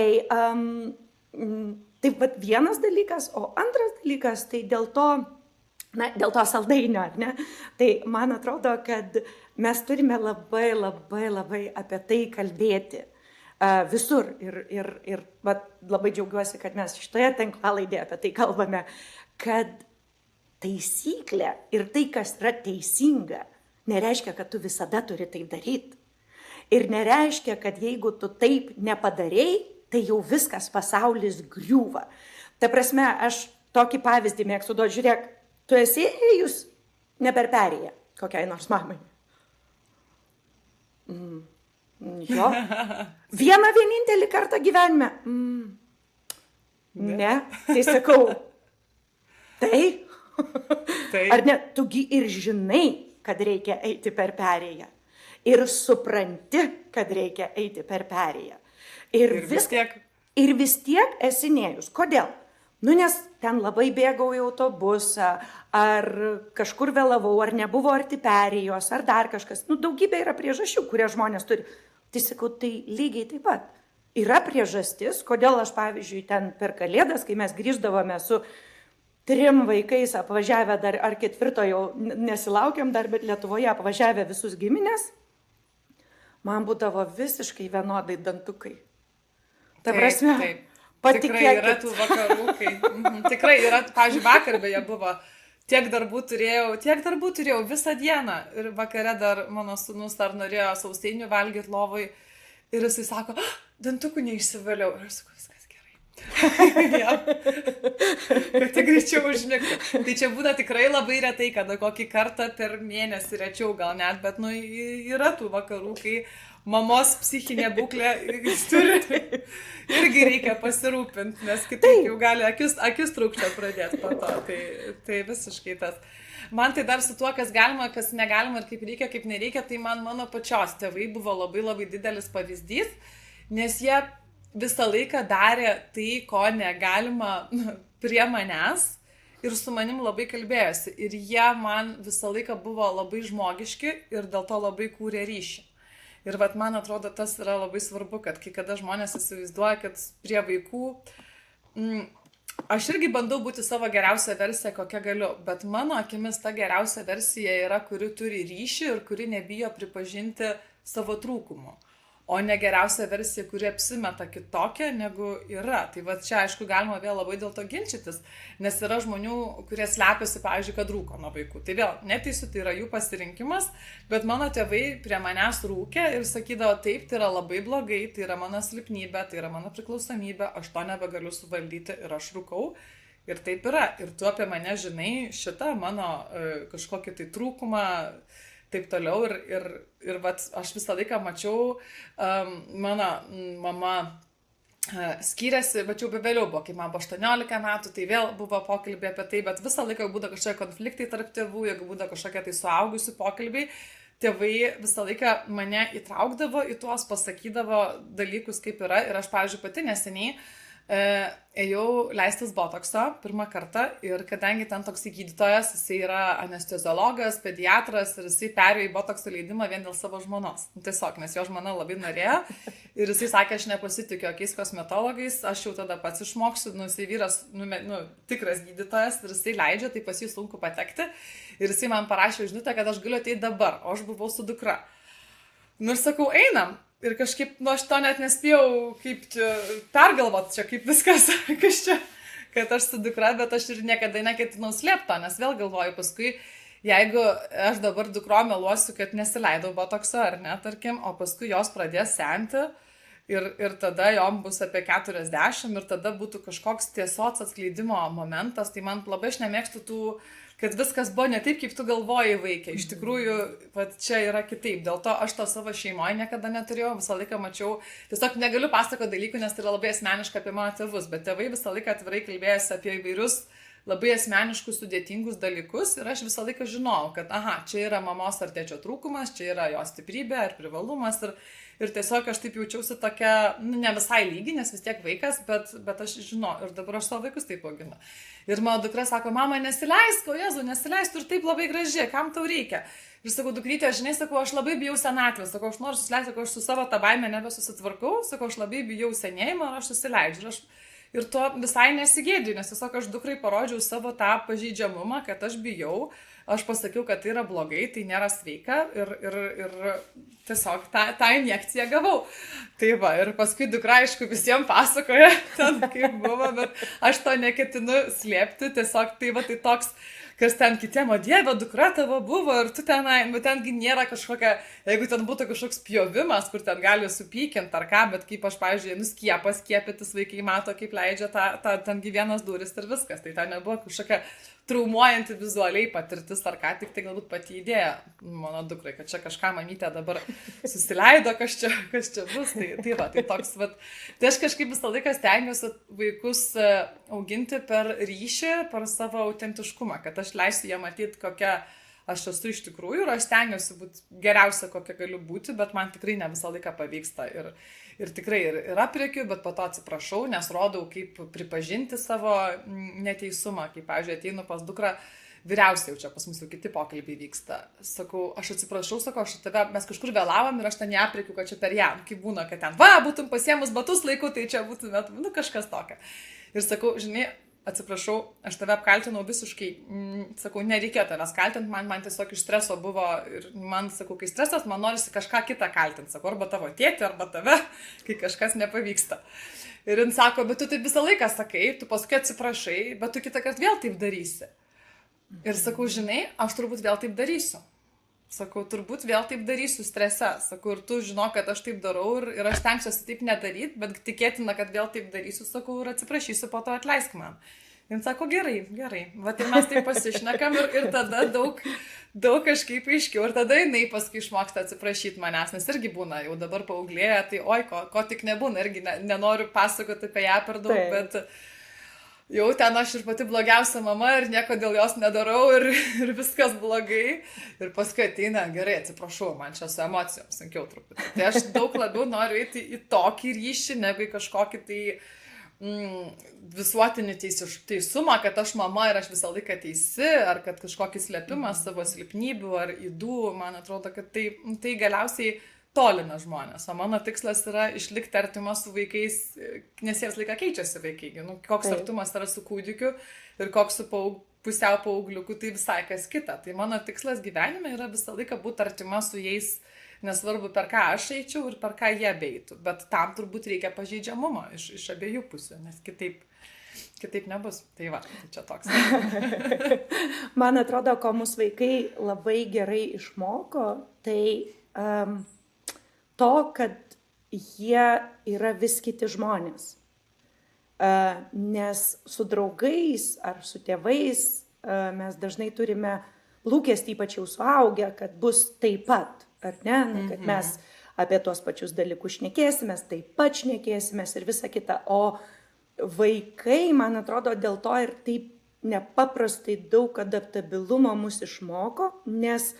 taip pat vienas dalykas, o antras dalykas, tai dėl to saldainio, ar ne? Tai man atrodo, kad mes turime labai apie tai kalbėti visur. Ir labai džiaugiuosi, kad mes šitoje tinklalaidėje apie tai kalbame, kad taisyklė ir tai, kas yra teisinga, nereiškia, kad tu visada turi taip daryti. Ir nereiškia, kad jeigu tu taip nepadarei, tai jau viskas pasaulis griūva. Ta prasme, aš tokį pavyzdį mėgstu duoti, žiūrėk, tu esi ėjus ne per perėją kokiai nors mamai. Jo. Vieną vienintelį kartą gyvenime. Ne, tai sakau, tai. Ar ne, tugi ir žinai, kad reikia eiti per perėją. Ir supranti, kad reikia eiti per perėją. Ir vis tiek esi nėjus. Kodėl? Nes ten labai bėgau į autobusą, ar kažkur vėlavau, ar nebuvo arti perėjos, ar dar kažkas. Daugybė yra priežasčių, kurie žmonės turi. Tai sakau, tai lygiai taip pat. Yra priežastis, kodėl aš, pavyzdžiui, ten per Kalėdas, kai mes grįždavome su 3 vaikais apvažiavę dar, ar 4 jau nesilaukiam dar, bet Lietuvoje apvažiavę visus giminės, man būdavo visiškai vienodai dantukai. Ta prasme, patikėkit. Tikrai yra tų vakarų, tikrai yra, pavyzdžiui, vakar beje buvo, tiek darbų turėjau visą dieną ir vakare dar mano sūnus dar norėjo sausainių valgyti lovai ir jisai sako, dantukų neišsivaliau. Ir aš sakau, viskas gerai. Ja. Kad tik greičiau užmigti. Tai čia būna tikrai labai retai, kada kokį kartą per mėnesį rečiau gal net, bet yra tų vakarų, kai mamos psichinė būklė turi, irgi reikia pasirūpinti, nes kitaip jau gali akis trūkčia pradėti po to. Tai visiškai tas. Man tai dar su tuo, kas galima, kas negalima ir kaip reikia, kaip nereikia, tai mano pačios tėvai buvo labai didelis pavyzdys, nes jie visą laiką darė tai, ko negalima prie manęs ir su manim labai kalbėjosi. Ir jie man visą laiką buvo labai žmogiški ir dėl to labai kūrė ryšį. Ir man atrodo, tas yra labai svarbu, kad kai kada žmonės įsivaizduoja, kad prie vaikų, aš irgi bandau būti savo geriausią versiją, kokią galiu, bet mano akimis ta geriausia versija yra, kuri turi ryšį ir kuri nebijo pripažinti savo trūkumų. O ne geriausia versija, kuri apsimeta kitokia, negu yra. Tai čia, aišku, galima vėl labai dėl to ginčytis, nes yra žmonių, kurie slepiasi, pavyzdžiui, kad rūko nuo vaikų. Tai vėl, neteisiu, tai yra jų pasirinkimas, bet mano tėvai prie manęs rūkė ir sakydavo, taip, tai yra labai blogai, tai yra mano silpnybė, tai yra mano priklausomybė, aš to nebegaliu suvaldyti ir aš rūkau. Ir taip yra. Ir tu apie mane žinai šitą mano kažkokį tai trūkumą, taip toliau ir aš visą laiką mačiau, mano mama skyrėsi, bet jau vėliau buvo, kai man buvo 18 metų, tai vėl buvo pokalbė apie tai, bet visą laiką būdavo kažkokie konfliktai tarp tėvų, jeigu būdavo kažkokie tai suaugusių pokalbiai, tėvai visą laiką mane įtraukdavo į tuos, pasakydavo dalykus, kaip yra. Ir aš, pavyzdžiui, pati neseniai ėjau leistis botokso pirmą kartą ir kadangi ten toks gydytojas, jisai yra anesteziologas, pediatras ir jisai perėjo į botokso leidimą vien dėl savo žmonos. Tiesiog, nes jo žmona labai norėjo ir jisai sakė, aš nepasitikiu jokiais kosmetologais, aš jau tada pats išmoksiu, jisai vyras, tikras gydytojas ir jisai leidžia, tai pas jį sunku patekti ir jisai man parašė žinutę, kad aš galiu ateiti dabar, o aš buvau su dukra. Ir sakau, einam. Ir kažkaip, aš to net nespėjau kaip pergalvot čia, kaip viskas, kas čia, kad aš su dukra, bet aš ir niekada neketinau slėpti to, nes vėl galvoju paskui, jeigu aš dabar dukrom meluosiu, kad nesileidau botokso ar ne, tarkim, o paskui jos pradės senti ir tada jom bus apie 40 ir tada būtų kažkoks tiesos atskleidimo momentas, tai man labai aš nemėgstu tų, kad viskas buvo ne taip, kaip tu galvoji vaikė. Iš tikrųjų, vat, čia yra kitaip. Dėl to aš to savo šeimoje niekada neturėjau, visą laiką mačiau. Tiesiog negaliu pasakoti dalykų, nes tai yra labai asmeniška apie mano tėvus, bet tėvai visą laiką atvirai kalbėjęs apie įvairius labai asmeniškus, sudėtingus dalykus ir aš visą laiką žinojau, kad aha, čia yra mamos ar tėčio trūkumas, čia yra jo stiprybė ar privalumas ir tiesiog aš taip jaučiausi tokia, nu, ne visai lygi, nes vis tiek vaikas, bet aš žinau ir dabar aš savo vaikus taip auginu. Ir mano dukra sako, mama, nesileisk, o Jėzau, nesileisk, tu ir taip labai graži, kam tau reikia? Ir sakau, dukrytė, žinai, sakau, aš labai bijau senatvės, sakau, aš noriu susileisti, sakau, aš su savo tą baimę nebesusitvarkau, sakau, aš labai bijau senėjimo ir aš susileidžiu. Ir to visai nesigėdžiu, nes tiesiog aš dukrai parodžiau savo tą pažeidžiamumą, kad aš bijau, aš pasakiau, kad tai yra blogai, tai nėra sveika ir tiesiog tą injekciją gavau. Tai va, ir paskui dukra, aišku, visiems pasakoja, ten kaip buvo, bet aš to neketinu slėpti, tiesiog tai va, tai toks, kas ten kitiem, o Dieve, dukra tavo buvo ir tu tenai, nu tengi nėra kažkokia, jeigu ten būtų kažkoks pjovimas, kur ten gali supykinti ar ką, bet kaip aš, pavyzdžiui, nuskiepas, skiepytis vaikai mato, kaip leidžia tengi vienas duris ir viskas, tai ten nebuvo kažkokia traumuojanti vizualiai patirtis ar ką, tik tai galbūt pati idėja mano dukrai, kad čia kažką mamytė dabar susileido, kas čia bus, tai va, tai toks, va, tai aš kažkaip visą laiką stengiuosi vaikus auginti per ryšį, per savo autentiškumą, kad aš leisiu jie matyti, kokia aš esu iš tikrųjų ir aš stengiuosi būti geriausia, kokia galiu būti, bet man tikrai ne visą laiką pavyksta ir tikrai ir apriekiu, bet po to atsiprašau, nes rodau, kaip pripažinti savo neteisumą, kaip, pavyzdžiui, ateinu pas dukrą, vyriausiai jau čia pas mus jau kiti pokalbiai vyksta. Sakau, aš atsiprašau, sakau, mes kažkur vėlavom ir aš ten neapriekiu, kad čia per ją, kaip būna, kad ten, va, būtum pasiemus batus laiku, tai čia būtumėt, nu, kažkas tokio. Ir sakau, žinai, atsiprašau, aš tave apkaltinau visiškai, sakau, nereikėjo tavęs kaltinti, man tiesiog iš streso buvo ir man, sakau, kai stresas, man norisi kažką kitą kaltinti, sakau, arba tavo tėtį, arba tave, kai kažkas nepavyksta. Ir jin sako, bet tu taip visą laiką sakai, tu paskui atsiprašai, bet tu kitą kartą vėl taip darysi. Ir sakau, žinai, aš turbūt vėl taip darysiu. Sakau, turbūt vėl taip darysiu strese. Sakau, ir tu žino, kad aš taip darau ir aš stengsiuosi taip nedaryti, bet tikėtina, kad vėl taip darysiu, sakau, ir atsiprašysiu, po to atleisk man. Ir sako, gerai. Va, tai mes taip pasišnekam ir tada daug kažkaip aiškiau. Ir tada jinai paskui išmoksta atsiprašyti manęs, nes irgi būna, jau dabar paauglėja, tai oi, ko tik nebūna, irgi nenoriu pasakoti apie ją per daug, bet jau ten aš ir pati blogiausia mama ir nieko dėl jos nedarau ir viskas blogai. Ir paskui ateina, gerai, atsiprašau, man čia su emocijom sunkiau truputį. Tai aš daug labiau noriu eiti į tokį ryšį, negu į kažkokį tai visuotinį teisumą, kad aš mama ir aš visą laiką teisi, ar kad kažkokį slėpimą savo silpnybių ar ydų, man atrodo, kad tai galiausiai tolina žmonės, o mano tikslas yra išlikti artimą su vaikais, nes jie visą laiką keičiasi vaikai. Nu, koks artumas yra su kūdikiu ir koks su pusiau paaugliuku, tai visai kas kita. Tai mano tikslas gyvenime yra visą laiką būti artima su jais, nesvarbu per ką aš eičiau ir per ką jie beitų. Bet tam turbūt reikia pažeidžiamumo iš abiejų pusių, nes kitaip nebus. Tai va, tai čia toks. Man atrodo, ko mūsų vaikai labai gerai išmoko, tai to, kad jie yra vis kiti žmonės. Nes su draugais ar su tėvais mes dažnai turime lūkestį, ypač jau suaugę, kad bus taip pat, ar ne? Kad mes apie tuos pačius dalykus šnekėsimės, taip pat šnekėsimės ir visa kita. O vaikai, man atrodo, dėl to ir taip nepaprastai daug adaptabilumo mus išmoko, nes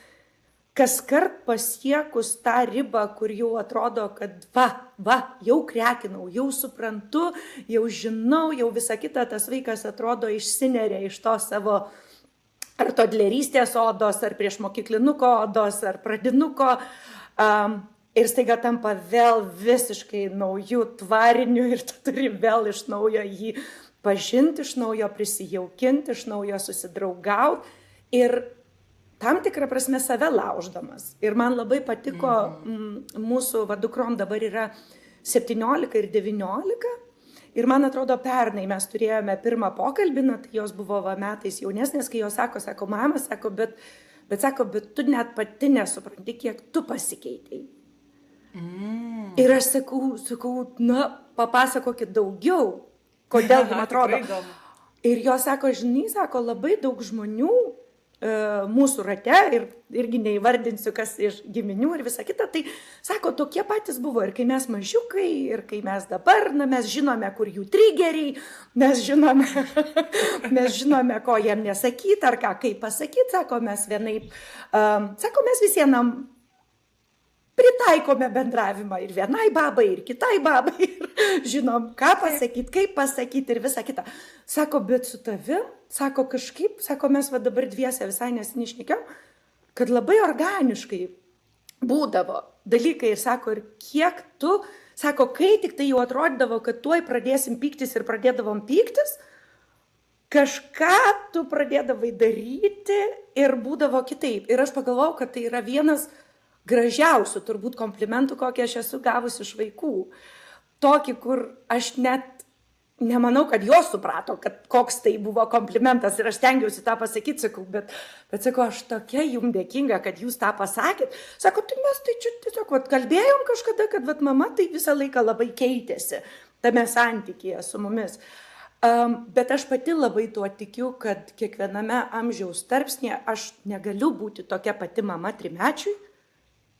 kaskart pasiekus tą ribą, kur jau atrodo, kad va, jau krekinau, jau suprantu, jau žinau, jau visa kita, tas vaikas atrodo išsineria iš to savo ar todlerystės odos, ar priešmokyklinuko odos, ar pradinuko, ir staiga tampa vėl visiškai naujų tvarinių ir tu turi vėl iš naujo jį pažinti, iš naujo prisijaukinti, iš naujo susidraugauti ir tam tikrą prasme save lauždamas. Ir man labai patiko, mūsų dukrom dabar yra 17 ir 19. Ir man atrodo, pernai mes turėjome pirmą pokalbį, tai jos buvo metais jaunesnės, kai jos sako, mama, bet tu net pati nesupranti, kiek tu pasikeitei. Ir aš sakau, papasakokit daugiau, kodėl jums atrodo. Ir jos sako, žinai, labai daug žmonių mūsų rate ir irgi neįvardinsiu, kas iš giminių ir visa kita, tai sako, tokie patys buvo ir kai mes mažiukai, ir kai mes dabar, mes žinome, kur jų trigeriai, mes žinome, ko jiem nesakyti, ar ką kaip pasakyti, sako, mes vienaip, sako, mes visienam pritaikome bendravimą ir vienai babai, ir kitai babai, ir žinom, ką pasakyti, kaip pasakyti ir visa kita. Sako, bet su tavim, sako, kažkaip, sako, mes va dabar dviese visai nesinišnekėm, kad labai organiškai būdavo dalykai ir sako, ir kiek tu, sako, kai tik tai jau atrodydavo, kad tuoj pradėsim pyktis ir pradėdavom pyktis, kažką tu pradėdavai daryti ir būdavo kitaip. Ir aš pagalvojau, kad tai yra vienas gražiausių turbūt komplimentų, kokį aš esu gavusi iš vaikų. Tokį, kur aš net nemanau, kad jos suprato, kad koks tai buvo komplimentas ir aš stengiausi tą pasakyti, sakau, bet sakau, aš tokia jums dėkinga, kad jūs tą pasakėt. Sako, tai mes tai čia tiesiog kalbėjom kažkada, kad mama tai visą laiką labai keitėsi tame santykyje su mumis. Bet aš pati labai tuo tikiu, kad kiekviename amžiaus tarpsnėje aš negaliu būti tokia pati mama 3-mečiui,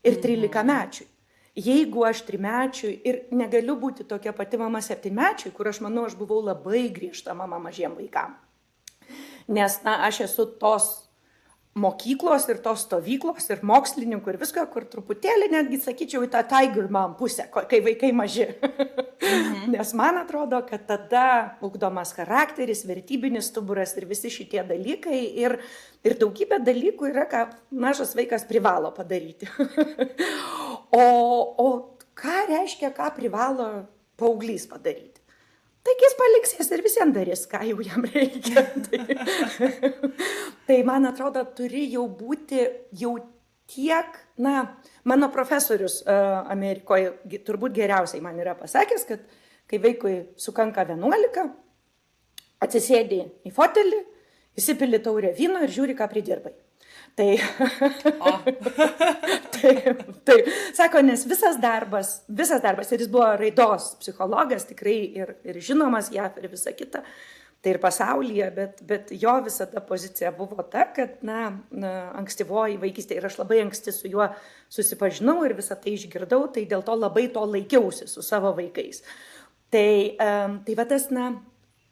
ir 13-mečiui. Jeigu aš 3-mečiui ir negaliu būti tokia pati mama 7-mečiui, kur aš manau, aš buvau labai griežta mama mažiem vaikam. Nes, aš esu tos mokyklos ir tos stovyklos ir mokslininkų ir visko, kur truputėlį netgi, sakyčiau, į tą tiger mom pusę, kai vaikai maži. Nes man atrodo, kad tada ugdomas charakteris, vertybinis stuburas ir visi šitie dalykai ir daugybė dalykų yra, ką mažas vaikas privalo padaryti. O ką reiškia, ką privalo paauglys padaryti? Taigi jis paliksės ir visiems darys, ką jau jam reikia. Tai man atrodo, turi jau būti jau tiek, mano profesorius Amerikoje turbūt geriausiai man yra pasakęs, kad kai vaikui sukanka 11, atsisėdi į fotelį, įsipili taurę vyno ir žiūri, ką pridirbai. Tai, sako, nes visas darbas, ir jis buvo raidos psichologas tikrai ir žinomas JAV ir visa kita, tai ir pasaulyje, bet jo visada pozicija buvo ta, kad, ankstyvoji vaikystė, ir aš labai anksti su juo susipažinau ir visą tai išgirdau, tai dėl to labai to laikiausi su savo vaikais. Tai va tas,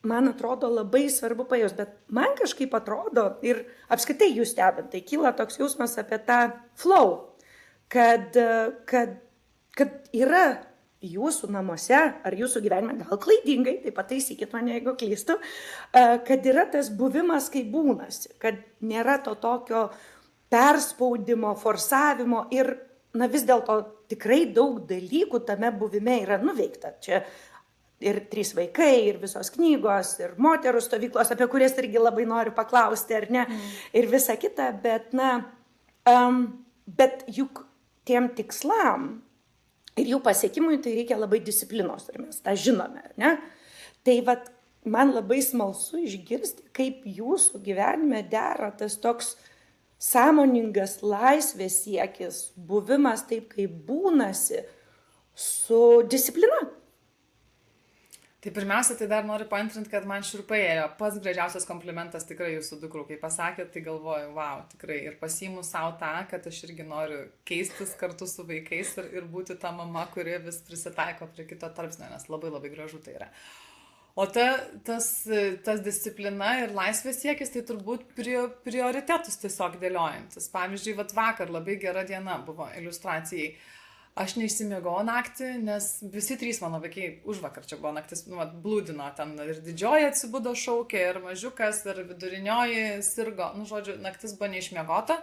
man atrodo labai svarbu pajaust, bet man kažkaip atrodo ir apskritai jūs stebint, tai kyla toks jausmas apie tą flow, kad yra jūsų namuose ar jūsų gyvenime, gal klaidingai, tai pataisykit mane, jeigu klystu, kad yra tas buvimas, kai būnasi, kad nėra to tokio perspaudimo, forsavimo ir vis dėlto tikrai daug dalykų tame buvime yra nuveikta. Čia ir 3 vaikai, ir visos knygos, ir moterų stovyklos, apie kurias irgi labai noriu paklausti, ar ne, ir visa kita, bet juk tiem tikslam ir jų pasiekimui tai reikia labai disciplinos, ir mes tą žinome, ar ne? Tai man labai smalsu išgirsti, kaip jūsų gyvenime dera tas toks sąmoningas laisvės siekis, buvimas taip, kaip būnasi, su disciplina. Tai pirmiausia, tai dar noriu paantrinti, kad man šiurpai ėjo. Pats gražiausias komplimentas tikrai jūsų dukrų, kai pasakėt, tai galvoju, wow, tikrai. Ir pasiimu savo tą, kad aš irgi noriu keistis kartu su vaikais ir būti ta mama, kuri vis prisitaiko prie kito tarpsnio, nes labai labai gražu tai yra. O tas disciplina ir laisvės siekis, tai turbūt prioritetus tiesiog dėliojantis. Pavyzdžiui, vakar labai gera diena buvo iliustracijai. Aš neišsimiegau naktį, nes visi 3 mano vaikai užvakar čia buvo naktis, blūdino ten ir didžioji atsibudo šaukė, ir mažiukas, ir vidurinioji sirgo, žodžiu, naktis buvo neišmiegota.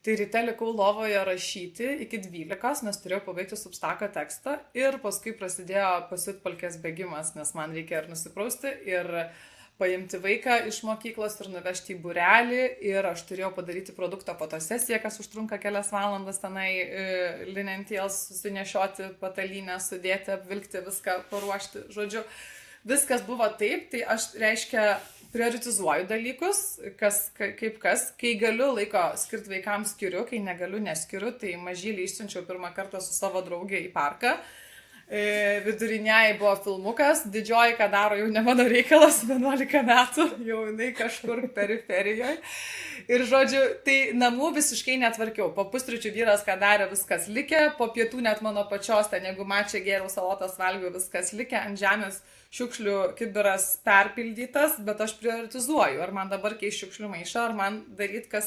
Tai ryte likau lovoje rašyti iki 12, nes turėjau pabaigti Substako tekstą ir paskui prasidėjo pasiutpolkės bėgimas, nes man reikia ir nusiprausti, ir paimti vaiką iš mokyklos ir nuvežti į būrelį, ir aš turėjau padaryti produkto fotosesiją, kas užtrunka kelias valandas tenai linentėls susinešioti, patalynę sudėti, apvilkti, viską paruošti. Žodžiu, viskas buvo taip, tai aš, reiškia, prioritizuoju dalykus, kai galiu laiko skirti vaikams skiriu, kai negaliu neskiriu, tai mažylį išsiunčiau pirmą kartą su savo draugė į parką. Viduriniai buvo filmukas, didžioji, ką daro, jau ne mano reikalas, 11 metų, jau jinai kažkur periferijoje. Ir žodžiu, tai namų visiškai netvarkiau. Po pusryčių vyras, ką darė, viskas likė, po pietų net mano pačios, ten jeigu mačia gėriau salotas, valgiau, viskas likė, ant žemės šiukšlių kibiras perpildytas, bet aš prioritizuoju, ar man dabar keisti šiukšlių maišą, ar man daryti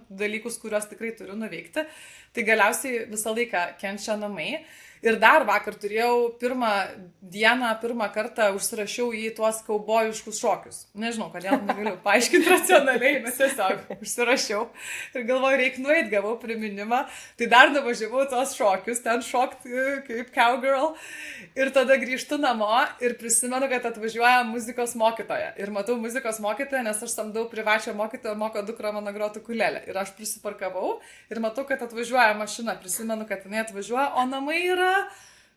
dalykus, kuriuos tikrai turiu nuveikti. Tai galiausiai visą laiką kenčia namai. Ir dar vakar turėjau pirmą kartą užsirašiau į tuos kaubojiškus šokius. Nežinau, kodėl negaliu paaiškinti racionaliai, bet tiesiog užsirašiau. Ir galvoju, reikia nueit, gavau priminimą. Tai dar nuvažiavau tuos šokius, ten šokti kaip cowgirl. Ir tada grįžtu namo ir prisimenu, kad atvažiuoja muzikos mokytoja. Ir matau muzikos mokytoją, nes aš samdau privačią mokytoją, moko dukrą mano groti ukulelę. Ir aš prisiparkavau ir matau, kad atvažiuoja mašina. Prisimenu, kad jinai atvažiuoja, o namai yra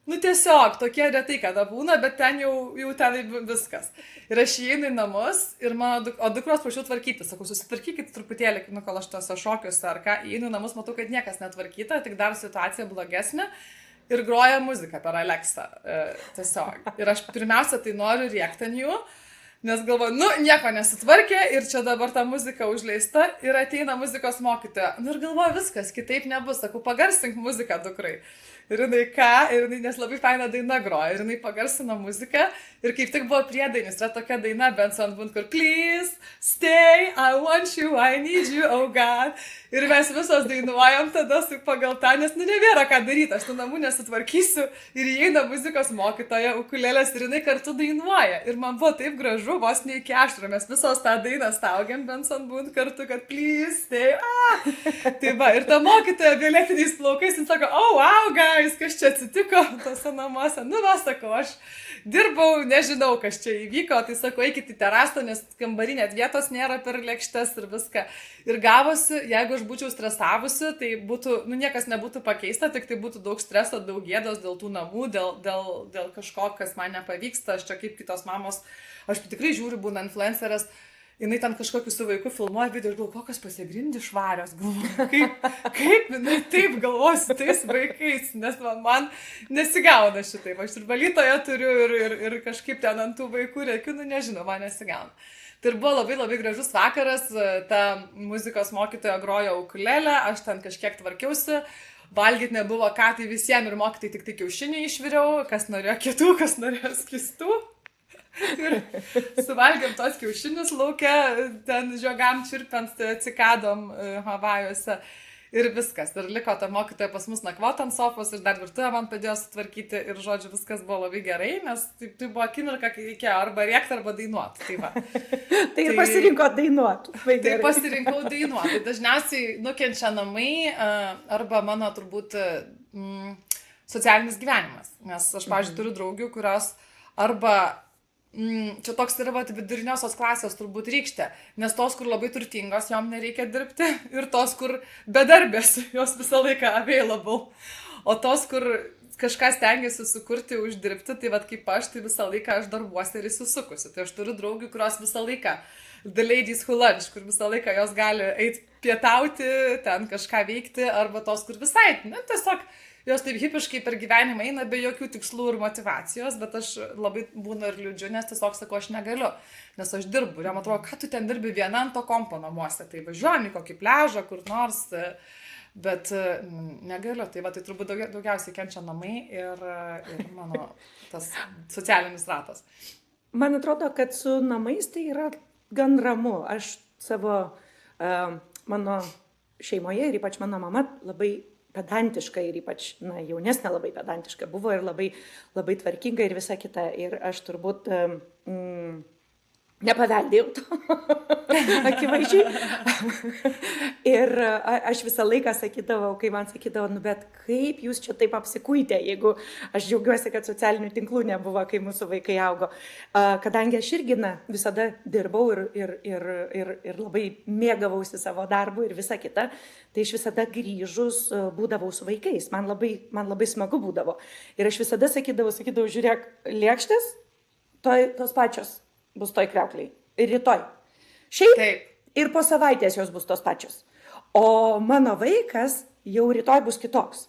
tiesiog tokie retai kada būna, bet ten jau ten viskas. Ir aš įeinu į namus ir o dukros prašiau tvarkyti. Sakau, susitvarkykit truputėlį, kol aš tose šokiuose ar ką. Įeinu į namus, matau, kad niekas netvarkyta, tik dar situacija blogesnė. Ir groja muzika per Alexą. Tiesiog. Ir aš pirmiausia tai noriu rėkti ant jų, nes galvoju, nieko nesitvarkė ir čia dabar ta muzika užleista ir ateina muzikos mokytoja. Ir galvoju, viskas, kitaip nebus. Sakau, pagarsink muziką dukrai. Ir jinai, nes labai faina daina groja, ir jinai pagarsino muziką, ir kaip tik buvo priedainis, yra tokia daina Benson Boone, kur please stay, I want you, I need you, oh God. Ir mes visos dainuojam tada pagal tą, nes nebėra ką daryti, aš tų namų nesutvarkysiu, ir įeina muzikos mokytoja, ukulelės, ir jinai kartu dainuoja. Ir man buvo taip gražu, vos ne iki ašarų, mes visos tą dainą staugiam Benson Boone kartu, kad please stay, Tai va, ir ta mokytoja violetiniais plaukais, jis sako, oh wow, guys, kas čia atsitiko tose namuose. Sakau, aš dirbau, nežinau, kas čia įvyko, tai sakau, eikit į terasą, nes kambarinė vietos nėra per lėkštes ir viską. Ir gavosi, jeigu aš būčiau stresavusi, tai būtų, niekas nebūtų pakeista, tik tai būtų daug streso, daug gėdos dėl tų namų, dėl kažko, kas man nepavyksta, aš čia kaip kitos mamos, aš tikrai žiūriu, būna influencerės, jinai ten kažkokiu su vaiku filmuoja video ir galvoju, kokios pasigrindi švarios, galvoju, kaip jinai taip galvosi tais vaikais, nes man nesigauna šitaip, aš ir valytoją turiu ir kažkaip ten ant tų vaikų reikiu, nežinau, man nesigauna. Tai ir buvo labai labai gražus vakaras, ta muzikos mokytoja grojo ukulelę, aš ten kažkiek tvarkiausi, valgyti nebuvo ką, tai visiems ir mokytai tik tai kiaušinį išviriau, kas norėjo kietų, kas norėjo skistų. Ir suvalgėm tos kiaušinius lauke, ten žiogam čirpiant cikadom Havajuose ir viskas. Ir liko ta mokytoja pas mus nakvoti ant sofos ir dar virtuvę man padėjo sutvarkyti ir, žodžiu, viskas buvo labai gerai, nes tai buvo akimirka, kai reikėjo arba rėkti, arba dainuoti. Tai va. Tai pasirinko dainuoti. Tai pasirinkau dainuoti. Tai dažniausiai nukenčia namai arba mano turbūt socialinis gyvenimas. Nes aš, pavyzdžiui, turiu draugių, kurios arba čia toks yra viduriniosios klasės turbūt rykštė, nes tos, kur labai turtingos, jom nereikia dirbti ir tos, kur bedarbės, jos visą laiką available. O tos, kur kažką stengiasi sukurti, uždirbti, tai kaip aš, tai visą laiką aš darbuosi ir įsisukusi. Tai aš turiu draugių, kurios visą laiką, the ladies who lunch, kur visą laiką jos gali eiti pietauti, ten kažką veikti, arba tos, kur visai, tiesiog jos taip hipiškai per gyvenimą eina be jokių tikslų ir motivacijos, bet aš labai būnu ir liūdžiu, nes tiesiog sakau, aš negaliu, nes aš dirbu. Ir jam atrodo, ką tu ten dirbi viena ant to kompo namuose, tai važiuojam į kokį pliažą, kur nors, bet negaliu. Tai va, tai turbūt daugiausiai kenčia namai ir mano tas socialinis ratas. Man atrodo, kad su namais tai yra gan ramu. Aš mano šeimoje ir ypač mano mama labai pedantiška ir ypač, jaunesnė labai pedantiška buvo ir labai, labai tvarkinga ir visa kita. Ir aš turbūt nepaveldėjau to, akivaizdžiai. Ir aš visą laiką sakydavau, kai man sakydavo, bet kaip jūs čia taip apsikuitė, jeigu aš džiaugiuosi, kad socialinių tinklų nebuvo, kai mūsų vaikai augo. Kadangi aš irgi visada dirbau ir labai mėgavausi savo darbu ir visa kita, tai aš visada grįžus būdavau su vaikais. Man labai smagu būdavo. Ir aš visada sakydavau, žiūrėk, lėkštės, tos pačios bus toj kriaukliai. Ir rytoj. Šiaip taip. Ir po savaitės jos bus tos pačios. O mano vaikas jau rytoj bus kitoks.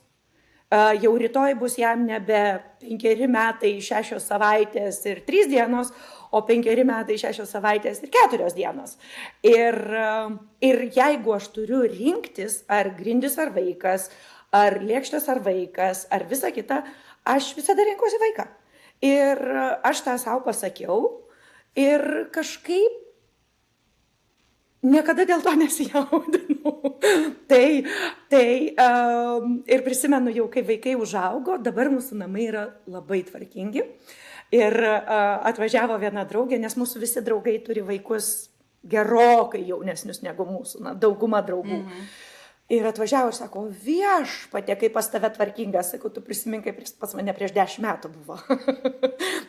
Jau rytoj bus jam nebe 5 metai, 6 savaitės ir 3 dienos, o 5 metai, 6 savaitės ir 4 dienos. Ir jeigu aš turiu rinktis, ar grindis ar vaikas, ar lėkštas ar vaikas, ar visa kita, aš visada renkuosi vaiką. Ir aš tą savo pasakiau ir kažkaip niekada dėl to nesijaudinau. Ir prisimenu jau, kai vaikai užaugo, dabar mūsų namai yra labai tvarkingi. Ir atvažiavo viena draugė, nes mūsų visi draugai turi vaikus gerokai jaunesnius negu mūsų, dauguma draugų. Ir atvažiavo ir sako, viešpatie, kaip pas tave tvarkingas, sakau, tu prisimink, kaip pas mane prieš 10 metų buvo.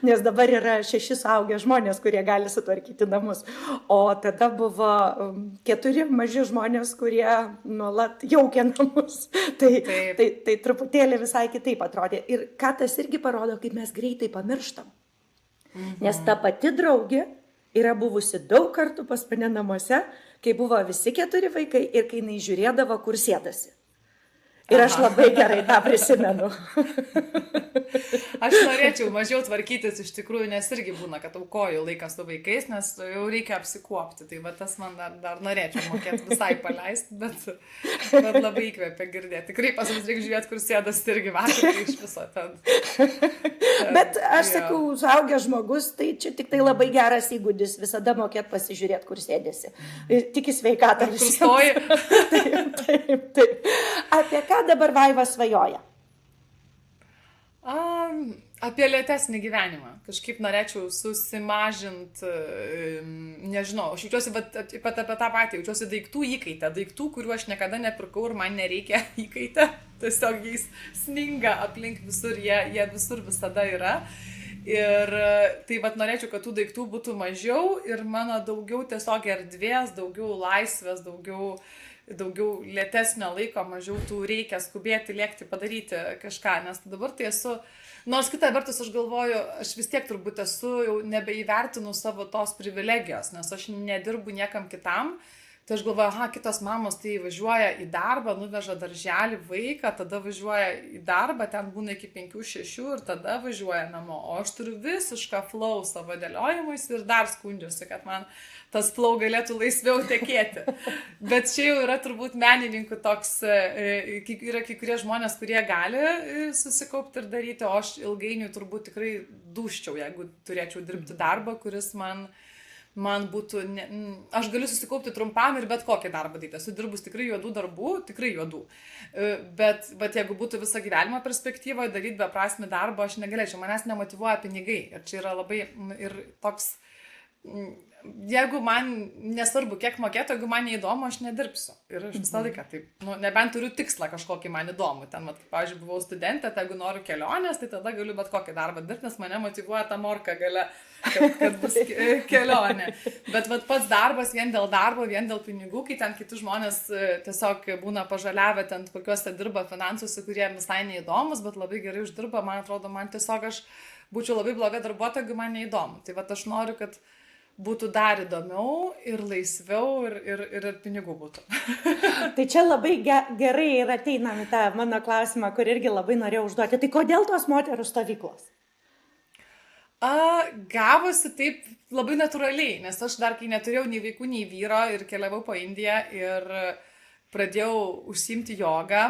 Nes dabar yra 6 suaugę žmonės, kurie gali sutvarkyti namus. O tada buvo 4 maži žmonės, kurie nuolat jaukė namus. Tai truputėlį visai kitaip atrodė. Ir ką tas irgi parodo, kaip mes greitai pamirštam. Nes ta pati draugė yra buvusi daug kartų pas mane namuose, kai buvo visi 4 vaikai ir kai jinai žiūrėdavo, kur sėdasi. Ir aš labai gerai tą prisimenu. Aš norėčiau mažiau tvarkytis iš tikrųjų, nes irgi būna, kad aukoju laiką su vaikais, nes jau reikia apsikuopti. Tai va tas man dar norėčiau mokėti visai paleisti, bet labai įkvėpia girdėti. Tikrai pas mus reikia žiūrėti, kur sėdasi irgi vakar iš viso ten. Bet aš sakau, suaugęs žmogus, tai čia tik tai labai geras įgūdis visada mokėti pasižiūrėti, kur sėdėsi. Tik į sveikatą visiems. Taip. Apie ką dabar Vaiva svajoja? Apie lėtesnį gyvenimą. Kažkaip norėčiau susimažinti, nežinau, aš jaučiuosi apie tą patį, jaučiuosi daiktų įkaitę, daiktų, kuriuo aš niekada nepirkau ir man nereikia įkaitę, tiesiog jais sninga aplink visur, jie visur visada yra. Ir tai norėčiau, kad tų daiktų būtų mažiau ir mano daugiau tiesiog erdvės, daugiau laisvės, daugiau lėtesnio laiko, mažiau tų reikia skubėti, lėkti, padaryti kažką, nes dabar tai esu, nors kitą vertus aš galvoju, aš vis tiek turbūt esu jau nebeįvertinu savo tos privilegijos, nes aš nedirbu niekam kitam, tai aš galvoju, kitos mamos tai važiuoja į darbą, nuveža darželį vaiką, tada važiuoja į darbą, ten būna iki 5-6 ir tada važiuoja namo, o aš turiu visišką flow savo dėliojimais ir dar skundžiuosi, kad man tas flow galėtų laisviau tekėti. Bet čia jau yra turbūt menininkų toks, yra kai kurie žmonės, kurie gali susikaupti ir daryti, o aš ilgainiui turbūt tikrai dūščiau, jeigu turėčiau dirbti darbą, kuris man būtų, aš galiu susikaupti trumpam ir bet kokį darbą daryti. Esu dirbus tikrai juodų darbų, tikrai juodų. Bet jeigu būtų visą gyvenimo perspektyvoje daryti beprasmį darbą, aš negalėčiau, manęs nemotyvuoja pinigai. Ir čia yra labai ir toks, jeigu man nesvarbu, kiek mokėtų, jeigu man neįdomu, aš nedirbsiu. Ir aš visą laiką taip, nebent turiu tikslą kažkokį man įdomų. Ten, pavyzdžiui, buvau studentė, tai jeigu noriu kelionės, tai tada galiu bet kokį darbą dirbti, nes mane motyvuoja ta morka gale, kad bus kelionė. Bet pats darbas vien dėl darbo, vien dėl pinigų, kai ten kiti žmonės tiesiog būna pažaliavę, ten kokiuose dirba finansuose, kurie visai neįdomus, bet labai gerai uždirba, man atrodo, man tiesiog aš būčiau labai bloga darbuotoja, jeigu man neįdomu. Tai aš noriu, kad būtų dar įdomiau ir laisviau ir pinigų būtų. Tai čia labai gerai ir ateinam į tą mano klausimą, kur irgi labai norėjau užduoti. Tai kodėl tos moterų stovyklos? Gavosi taip labai natūraliai, nes aš dar kai neturėjau nei vaikų, nei vyro ir keliavau po Indiją ir pradėjau užsiimti jogą,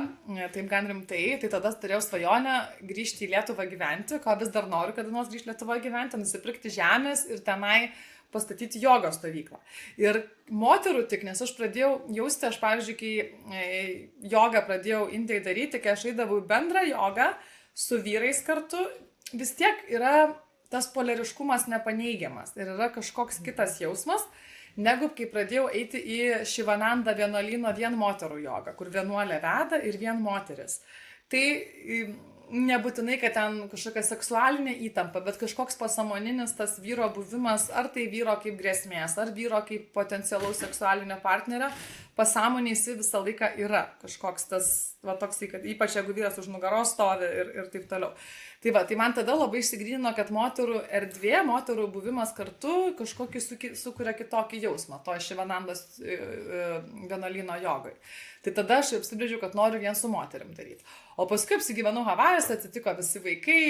taip gan rimtai, tai tada turėjau svajonę grįžti į Lietuvą gyventi, ko vis dar noriu kada nors grįžti Lietuvoje gyventi, nusipirkti žemės ir tenai pastatyti jogos stovyklą. Ir moterų tik, nes aš pradėjau jausti, aš pavyzdžiui, kai jogą pradėjau Indijai daryti, kai aš eidavau į bendrą jogą su vyrais kartu, vis tiek yra tas polariškumas nepaneigiamas ir yra kažkoks kitas jausmas, negu kai pradėjau eiti į Šivanandą vienuolyno vien moterų jogą, kur vienuolė veda ir vien moteris. Tai nebūtinai, kad ten kažkokia seksualinė įtampa, bet kažkoks pasąmoninis tas vyro buvimas, ar tai vyro kaip grėsmės, ar vyro kaip potencialaus seksualinio partnerio, pasąmonėj jis visą laiką yra kažkoks tas, va toksai, kad ypač jeigu vyras už nugaros stovi ir taip toliau. Tai va, tai man tada labai išsigrynino, kad moterų erdvė, moterų buvimas kartu kažkokį sukuria kitokį jausmą, to Šivanandos vienuolyno jogai. Tai tada aš apsibrėžiau, kad noriu vien su moterim daryti. O paskui apsigyvenau Havajuose, atsitiko visi vaikai,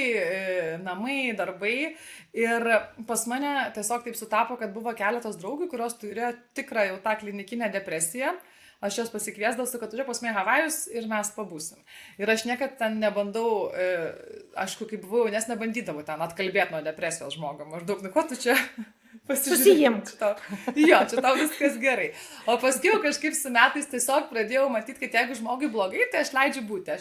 namai, darbai ir pas mane tiesiog taip sutapo, kad buvo keletas draugių, kurios turėjo tikrą jau tą klinikinę depresiją. Aš jos pasikviesdavau, kad turiu pas mane Havajus ir mes pabūsim. Ir aš niekad ten nebandau, aišku, kai buvau, nes nebandydavau ten atkalbėti nuo depresijos žmogų. Maždaug, nu ko tu čia Susijimk. Jo, čia tau viskas gerai. O paskui kažkaip su metais tiesiog pradėjau matyti, kad jeigu žmogui blogai, tai aš leidžiu būti.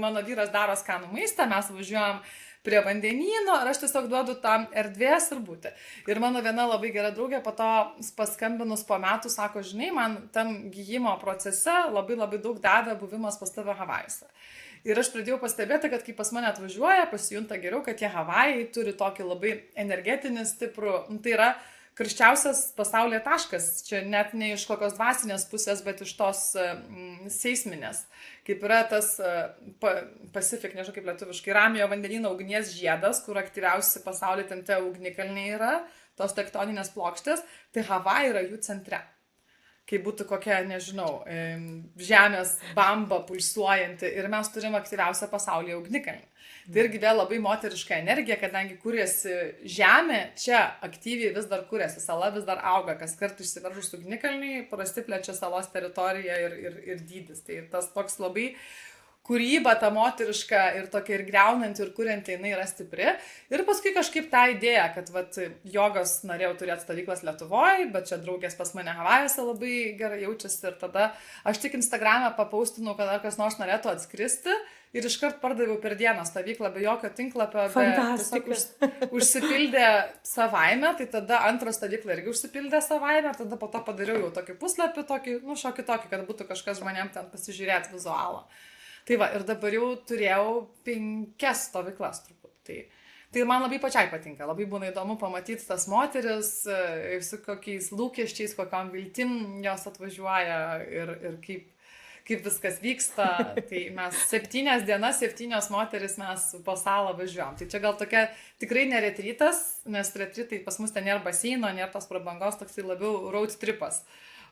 Mano vyras daro skanų maistą, mes važiuojam prie vandenyno ir aš tiesiog duodu tam erdvės ir būti. Ir mano viena labai gera draugė po to paskambinus po metų sako, žinai, man tam gyjimo procese labai daug davė buvimas pas tave Havajuose. Ir aš pradėjau pastebėti, kad kai pas mane atvažiuoja, pasijunta geriau, kad tie Havajai turi tokį labai energetinį, stiprų, tai yra karščiausias pasaulyje taškas, čia net ne iš kokios dvasinės pusės, bet iš tos seisminės. Kaip yra tas Pacific, nežinau kaip lietuviškai, Ramiojo vandenyno ugnies žiedas, kur aktyviausi pasaulyje ten tie ugnikalniai yra, tos tektoninės plokštės, tai Havajai yra jų centre. Kai būtų kokia, nežinau, žemės bamba pulsuojanti ir mes turim aktyviausią pasaulyje ugnikalnį. Tai irgi vėl labai moteriška energija, kadangi kūrėsi žemė, čia aktyviai vis dar kūrėsi, sala vis dar auga, kas kart išsiveržus ugnikalniai, prasiplečia salos teritorija ir dydis. Tai tas toks labai kūryba, ta moteriška ir tokia ir greunanti, ir kurianti, jinai yra stipri. Ir paskui kažkaip tą idėją, kad vat, jogos norėjau turėti stovyklas Lietuvoje, bet čia draugės pas mane Havajuose labai gerai jaučiasi. Ir tada aš tik Instagram'e papaustinau, kad ar kas nors norėtų atskristi. Ir iškart pardaviau per dieną stovyklą be jokio tinklapio, tiesiog užsipildė savaime, tai tada antrą stovyklą irgi užsipildė savaime, tada po to padariau jau tokį puslapį, šiokį tokį, kad būtų kažkas žmonėm ten pasižiūrėti vizualą. Tai va, ir dabar jau turėjau 5 stovyklas turbūt. Tai man labai pačiai patinka, labai būna įdomu pamatyti tas moteris, su kokiais lūkesčiais, kokiam viltim jos atvažiuoja ir kaip viskas vyksta. Tai mes 7 dienas, 7 moteris mes po salą važiuojam. Tai čia gal tokia tikrai ne retrytas, nes retrytai pas mus ten nėra baseino, nėra tos prabangos, toksai labiau road tripas.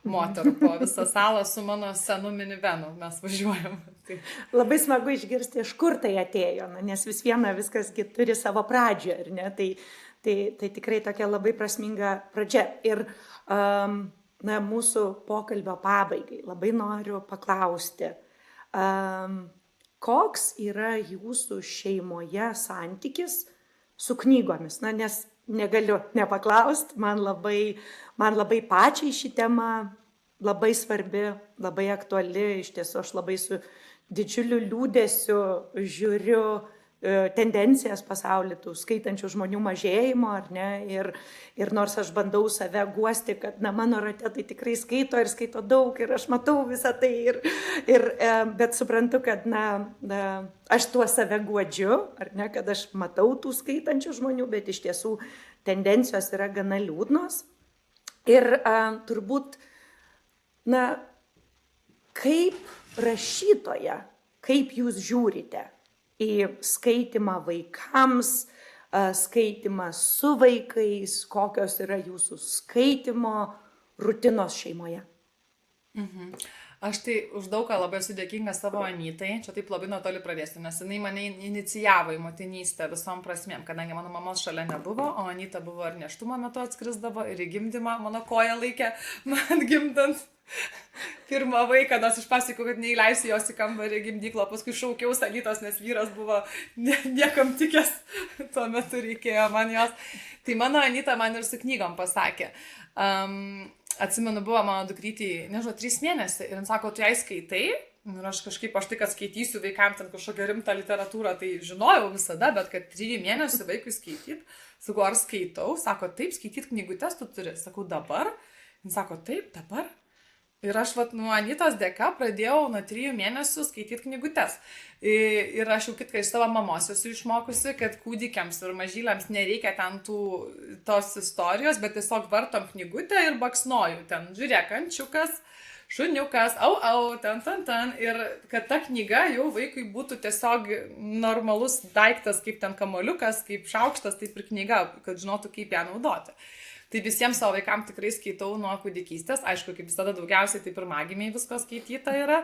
Moterų po visą salą su mano senu minivenu mes važiuojam. Tai. Labai smagu išgirsti, iš kur tai atėjo, nes vis viena viskasgi turi savo pradžią, ar ne? Tai tikrai tokia labai prasminga pradžia. Ir mūsų pokalbio pabaigai labai noriu paklausti, koks yra jūsų šeimoje santykis su knygomis? Nes negaliu nepaklausti, man labai pačiai ši tema labai svarbi, labai aktuali, iš tiesų aš labai su didžiuliu liūdesiu žiūriu tendencijas pasaulyje, tų skaitančių žmonių mažėjimo, ar ne, ir nors aš bandau save guosti, kad mano rate tai tikrai skaito ir skaito daug ir aš matau visą tai, bet suprantu, kad aš tuo save guodžiu, ar ne, kad aš matau tų skaitančių žmonių, bet iš tiesų tendencijos yra gana liūdnos. Ir turbūt, kaip rašytoja, kaip jūs žiūrite į skaitimą vaikams, skaitimą su vaikais, kokios yra jūsų skaitimo rutinos šeimoje? Aš tai už daug ką labai esu dėkinga savo Anytai, čia taip labai nuo toli pradėsiu, nes jinai mane inicijavo į motinystę visom prasmėm, kadangi mano mamos šalia nebuvo, o Anyta buvo ir nėštumo metu atskrisdavo, ir į gimdymą mano koją laikė man gimdant pirmą vaiką, nors aš pasakau, kad neįleisiu jos į kambarį gimdyklą, paskui šaukiau Anytos, nes vyras buvo niekam tikęs, tuo metu reikėjo man jos. Tai mano Anyta man ir su knygom pasakė. Atsimenu, buvo mano dukrytį, nežinau, 3 mėnesiai ir jis sako, tu jai skaitai? Ir aš tai, kad skaitysiu vaikams ten kažkokią rimtą literatūrą, tai žinojau visada, bet kad 3 mėnesių vaikui skaityt, sakau, ar skaitau? Sako, taip, skaityt knygutes tu turi. Sakau, dabar? Jis sako, taip, dabar. Ir aš nuo Anytos dėka pradėjau nuo 3 mėnesių skaityti knygutes. Ir aš jau kitką iš savo mamos esu išmokusi, kad kūdikiams ir mažyliams nereikia ten tos istorijos, bet tiesiog vartom knygutę ir baksnoju ten. Žiūrėk, ančiukas šuniukas, ten. Ir kad ta knyga jau vaikui būtų tiesiog normalus daiktas, kaip ten kamoliukas, kaip šaukštas, taip ir knyga, kad žinotų, kaip ją naudoti. Tai visiems savo vaikams tikrai skaitau nuo kūdikystės, aišku, kaip visada daugiausiai tai pirmagimiai visko skaityta yra,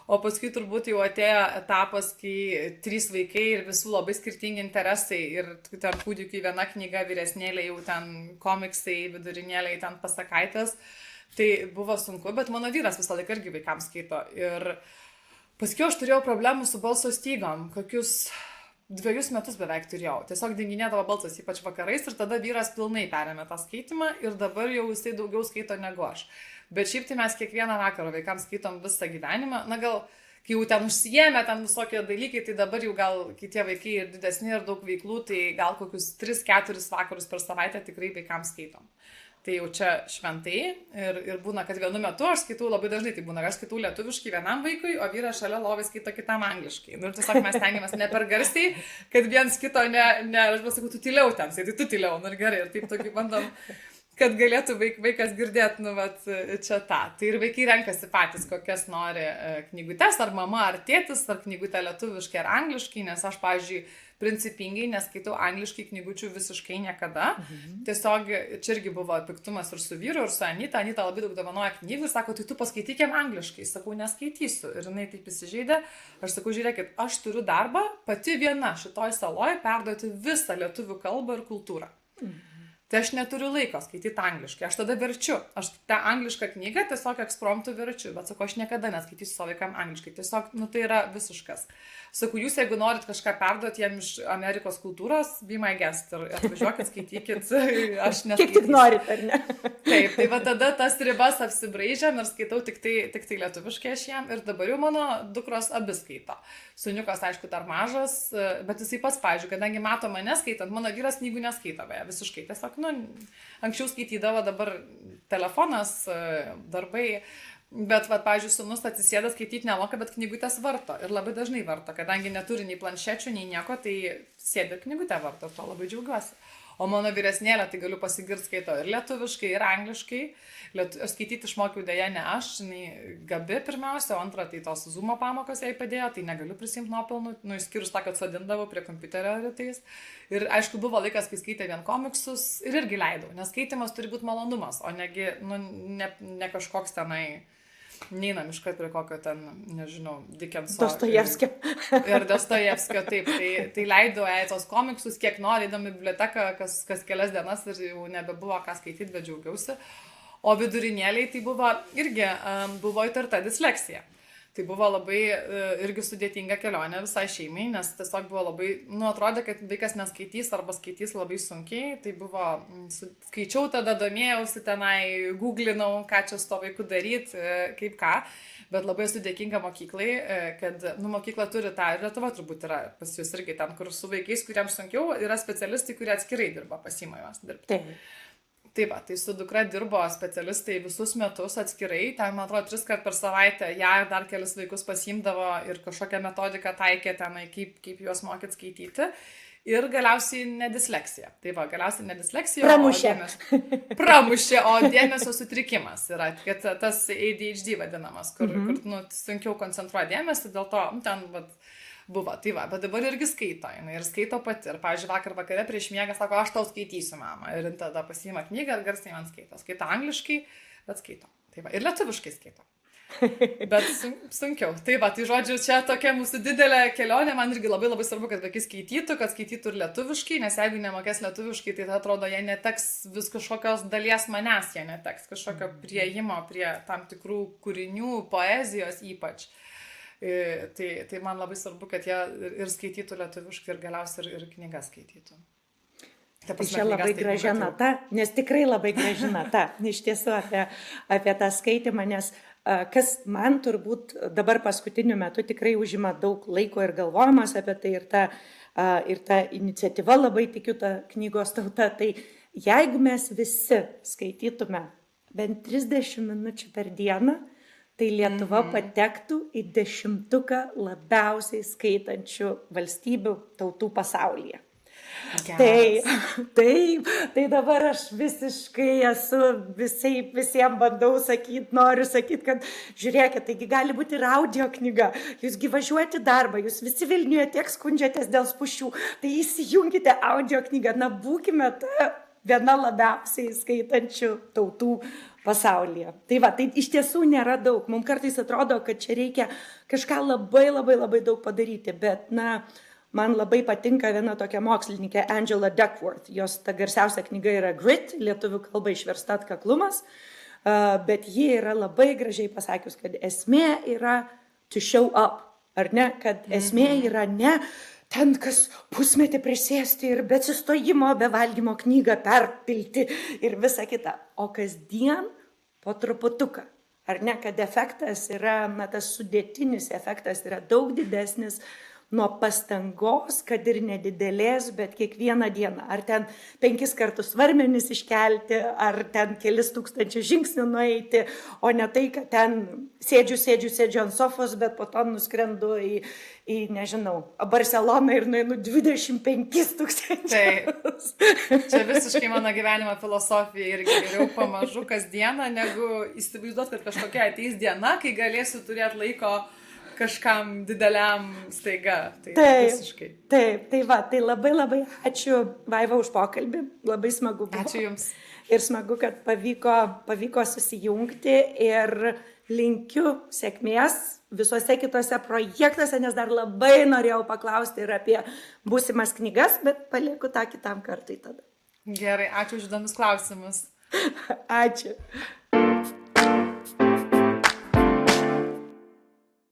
o paskui turbūt jau atėjo etapas, kai 3 vaikai ir visų labai skirtingi interesai ir ten kūdikiai viena knyga, vyresnėlė jau ten komiksai, vidurinėlė ten pasakaitės, tai buvo sunku, bet mano vyras visą laiką irgi vaikams skaito ir paskui aš turėjau problemų su balso stygom, kokius 2 metus beveik turėjau. Tiesiog dinginėdavo balsas, ypač vakarais, ir tada vyras pilnai perėmė tą skaitimą ir dabar jau jisai daugiau skaito negu aš. Bet šiaip tai mes kiekvieną vakarą vaikams skaitom visą gyvenimą. Na gal, kai jau ten užsijėmė ten visokie dalykai, tai dabar jau gal kitie vaikai ir didesni ir daug veiklų, tai gal kokius 3-4 vakarus per savaitę tikrai vaikams skaitom. Tai jau čia šventai ir būna, kad vienu metu aš skaitau labai dažnai, tai būna, aš skaitau lietuviškai vienam vaikui, o vyras šalia lovai skaito kitam angliškai. Ir tiesiog mes stengiamės ne per garsiai, kad viens kito aš pasakau, tu tyliau ten, tai tu tyliau, ir gerai, ir taip tokį bandom, kad galėtų vaikas girdėti, čia tą. Tai ir vaikai renkasi patys, kokias nori knygutes, ar mama, ar tėtis, ar knygutę lietuviškai, ar angliškai, nes aš, pavyzdžiui, principingai neskaitau angliškai knygučių visiškai niekada. Tiesiog čia irgi buvo piktumas ir su vyru, ir su Anita. Anita labai daug dovanoja knygų ir sako, tai tu paskaitykim angliškai. Sakau, neskaitysiu. Ir jinai taip įsižeidė. Aš sakau, žiūrėkit, aš turiu darbą pati viena šitoj saloj perduoti visą lietuvių kalbą ir kultūrą. Tai aš neturiu laiko skaityti angliškai. Aš tada verčiu. Aš tą anglišką knygą tiesiog ekspromptu verčiu. Bet sakau, aš niekada neskaitysiu savo vaikam angliškai. Tiesiog, tai yra visiškas. Sakau, jūs jeigu norit kažką perduoti jiem iš Amerikos kultūros, be my guest. Ir atvažiuokit, skaitykit. Aš neskaitysiu. Kiek tik norit, ar ne? Taip, tai va tada tas ribas apsibraižiam ir skaitau tik tai lietuviškai aš jiem. Ir dabar jau mano dukros abi skaito. Suniukas, aišku, dar mažas, bet jisai pats, pavyzdžiui, kadangi mato mane skaitant, mano vyras knygų neskaito, beje, visiškai. Tiesiog, anksčiau skaitydavo, dabar telefonas, darbai, bet, pavyzdžiui, sūnus atsisėda skaityti nemoka, bet knygutės varto ir labai dažnai varto, kadangi neturi nei planšečių, nei nieko, tai sėdi ir knygutę varto, to labai džiaugiuosi. O mano vyresnėlė, tai galiu pasigirti, skaito ir lietuviškai, ir angliškai. Aš skaityti išmokiau dėja ne aš, gabi pirmiausia, o antra, tai tos Zoomo pamokos jai padėjo, tai negaliu prisimti nuopelnų, išskyrus tą, kad sodindavau prie kompiuterio rytais. Ir aišku, buvo laikas, kai skaitė vien komiksus ir irgi leidau, nes skaitimas turi būti malonumas, o negi, ne kažkoks tenai, neinam iškart prie kokio ten, nežinau, Dickenso. Dostojevskio. Ir Dostojevskio, taip. Tai leidau tos komiksus, kiek nori, įdom į biblioteką, kas kelias dienas ir jau nebebuvo ką skaityti, bet džiaugiausi. O vidurinėliai tai buvo irgi, buvo įtarta disleksija. Tai buvo labai irgi sudėtinga kelionė visai šeimai, nes tiesiog buvo labai, atrodė, kad vaikas neskaitys arba skaitys labai sunkiai. Tai buvo, skaičiau tada, domėjausi tenai, googlinau, ką čia su to vaiku daryti, kaip ką. Bet labai esu dėkinga mokyklai, kad, mokykla turi tą, ir Lietuva turbūt yra pas jūs irgi ten, kur su vaikais, kuriems sunkiau, yra specialistai, kurie atskirai dirba, pasiima juos dirbti. Taip. Taip, tai su dukra dirbo specialistai visus metus atskirai, ten, man atrodo, 3 kart per savaitę ją ir dar kelis vaikus pasiimdavo ir kažkokią metodiką taikė tenai, kaip juos mokyt skaityti. Ir galiausiai nedisleksija. Tai va, galiausiai nedisleksija. Pramušė, o dėmesio sutrikimas yra, kad tas ADHD vadinamas, kur sunkiau koncentruoja dėmesį, dėl to ten, buvo, tai va, bet dabar irgi skaito, ir skaito pati. Ir, pavyzdžiui, vakare prieš miegą sako, aš tau skaitysiu, mama. Ir tada pasiima knygą ir garsiai man skaito. Skaito angliškai, bet skaito. Tai va, ir lietuviškai skaito. Bet sunkiau. Tai va, tai žodžiu, čia tokia mūsų didelė kelionė. Man irgi labai labai svarbu, kad vaikai skaitytų, kad skaitytų ir lietuviškai, nes jeigu nemokės lietuviškai, tai atrodo, jie neteks vis kažkokios dalies manęs, jie neteks kažkokio prieimo prie tam tikrų kūrinių, poezijos ypač. Tai man labai svarbu, kad jie ir skaitytų lietuviškai ir galiausiai ir knygas skaitytų. Tai čia labai graži nata, nes tikrai labai graži nata, iš tiesų apie tą skaitimą, nes kas man turbūt dabar paskutiniu metu tikrai užima daug laiko ir galvojimas apie tai ir ta iniciatyva, labai tikiu, ta knygos tauta, tai jeigu mes visi skaitytume bent 30 minučių per dieną, tai Lietuva patektų į 10 labiausiai skaitančių valstybių, tautų pasaulyje. Tai dabar aš visiškai esu, visiems bandau sakyti, noriu sakyti, kad žiūrėkit, taigi gali būti ir audio knyga, jūsgi važiuojate į darbą, jūs visi Vilniuje tiek skundžiatės dėl spūsčių, tai įsijunkite audio knygą, na būkime ta viena labiausiai skaitančių tautų pasaulyje. Tai va, tai iš tiesų nėra daug, mums kartais atrodo, kad čia reikia kažką labai daug padaryti, bet na, man labai patinka viena tokia mokslininkė Angela Duckworth. Jos ta garsiausia knyga yra Grit, lietuvių kalba išversta Atkaklumas, bet ji yra labai gražiai pasakius, kad esmė yra to show up, ar ne? Kad esmė yra ne ten kas pusmetį prisėsti ir be atsistojimo, be valgymo knygą perpilti ir visa kita, o kasdien po truputuką. Ar ne? Kad efektas yra, na tas sudėtinis efektas yra daug didesnis nuo pastangos, kad ir nedidelės, bet kiekvieną dieną. Ar ten 5 kartus svarmenis iškelti, ar ten kelis tūkstančių žingsnių nueiti, o ne tai, kad ten sėdžiu ant sofos, bet po to nuskrendu į nežinau, Barceloną ir nueinu 25 tūkstančių. Taip. Čia visiškai mano gyvenimo filosofija irgi geriau pamažu kasdieną, negu įsivaizduot, kad kažkokia ateis diena, kai galėsiu turėti laiko kažkam dideliam staiga. Visiškai. Taip, tai va, tai labai ačiū Vaiva už pokalbį, labai smagu buvo. Ačiū Jums. Ir smagu, kad pavyko susijungti ir linkiu sėkmės visuose kitose projektuose, nes dar labai norėjau paklausti ir apie būsimas knygas, bet palieku tą kitam kartui tada. Gerai, ačiū už įdomius klausimus. Ačiū.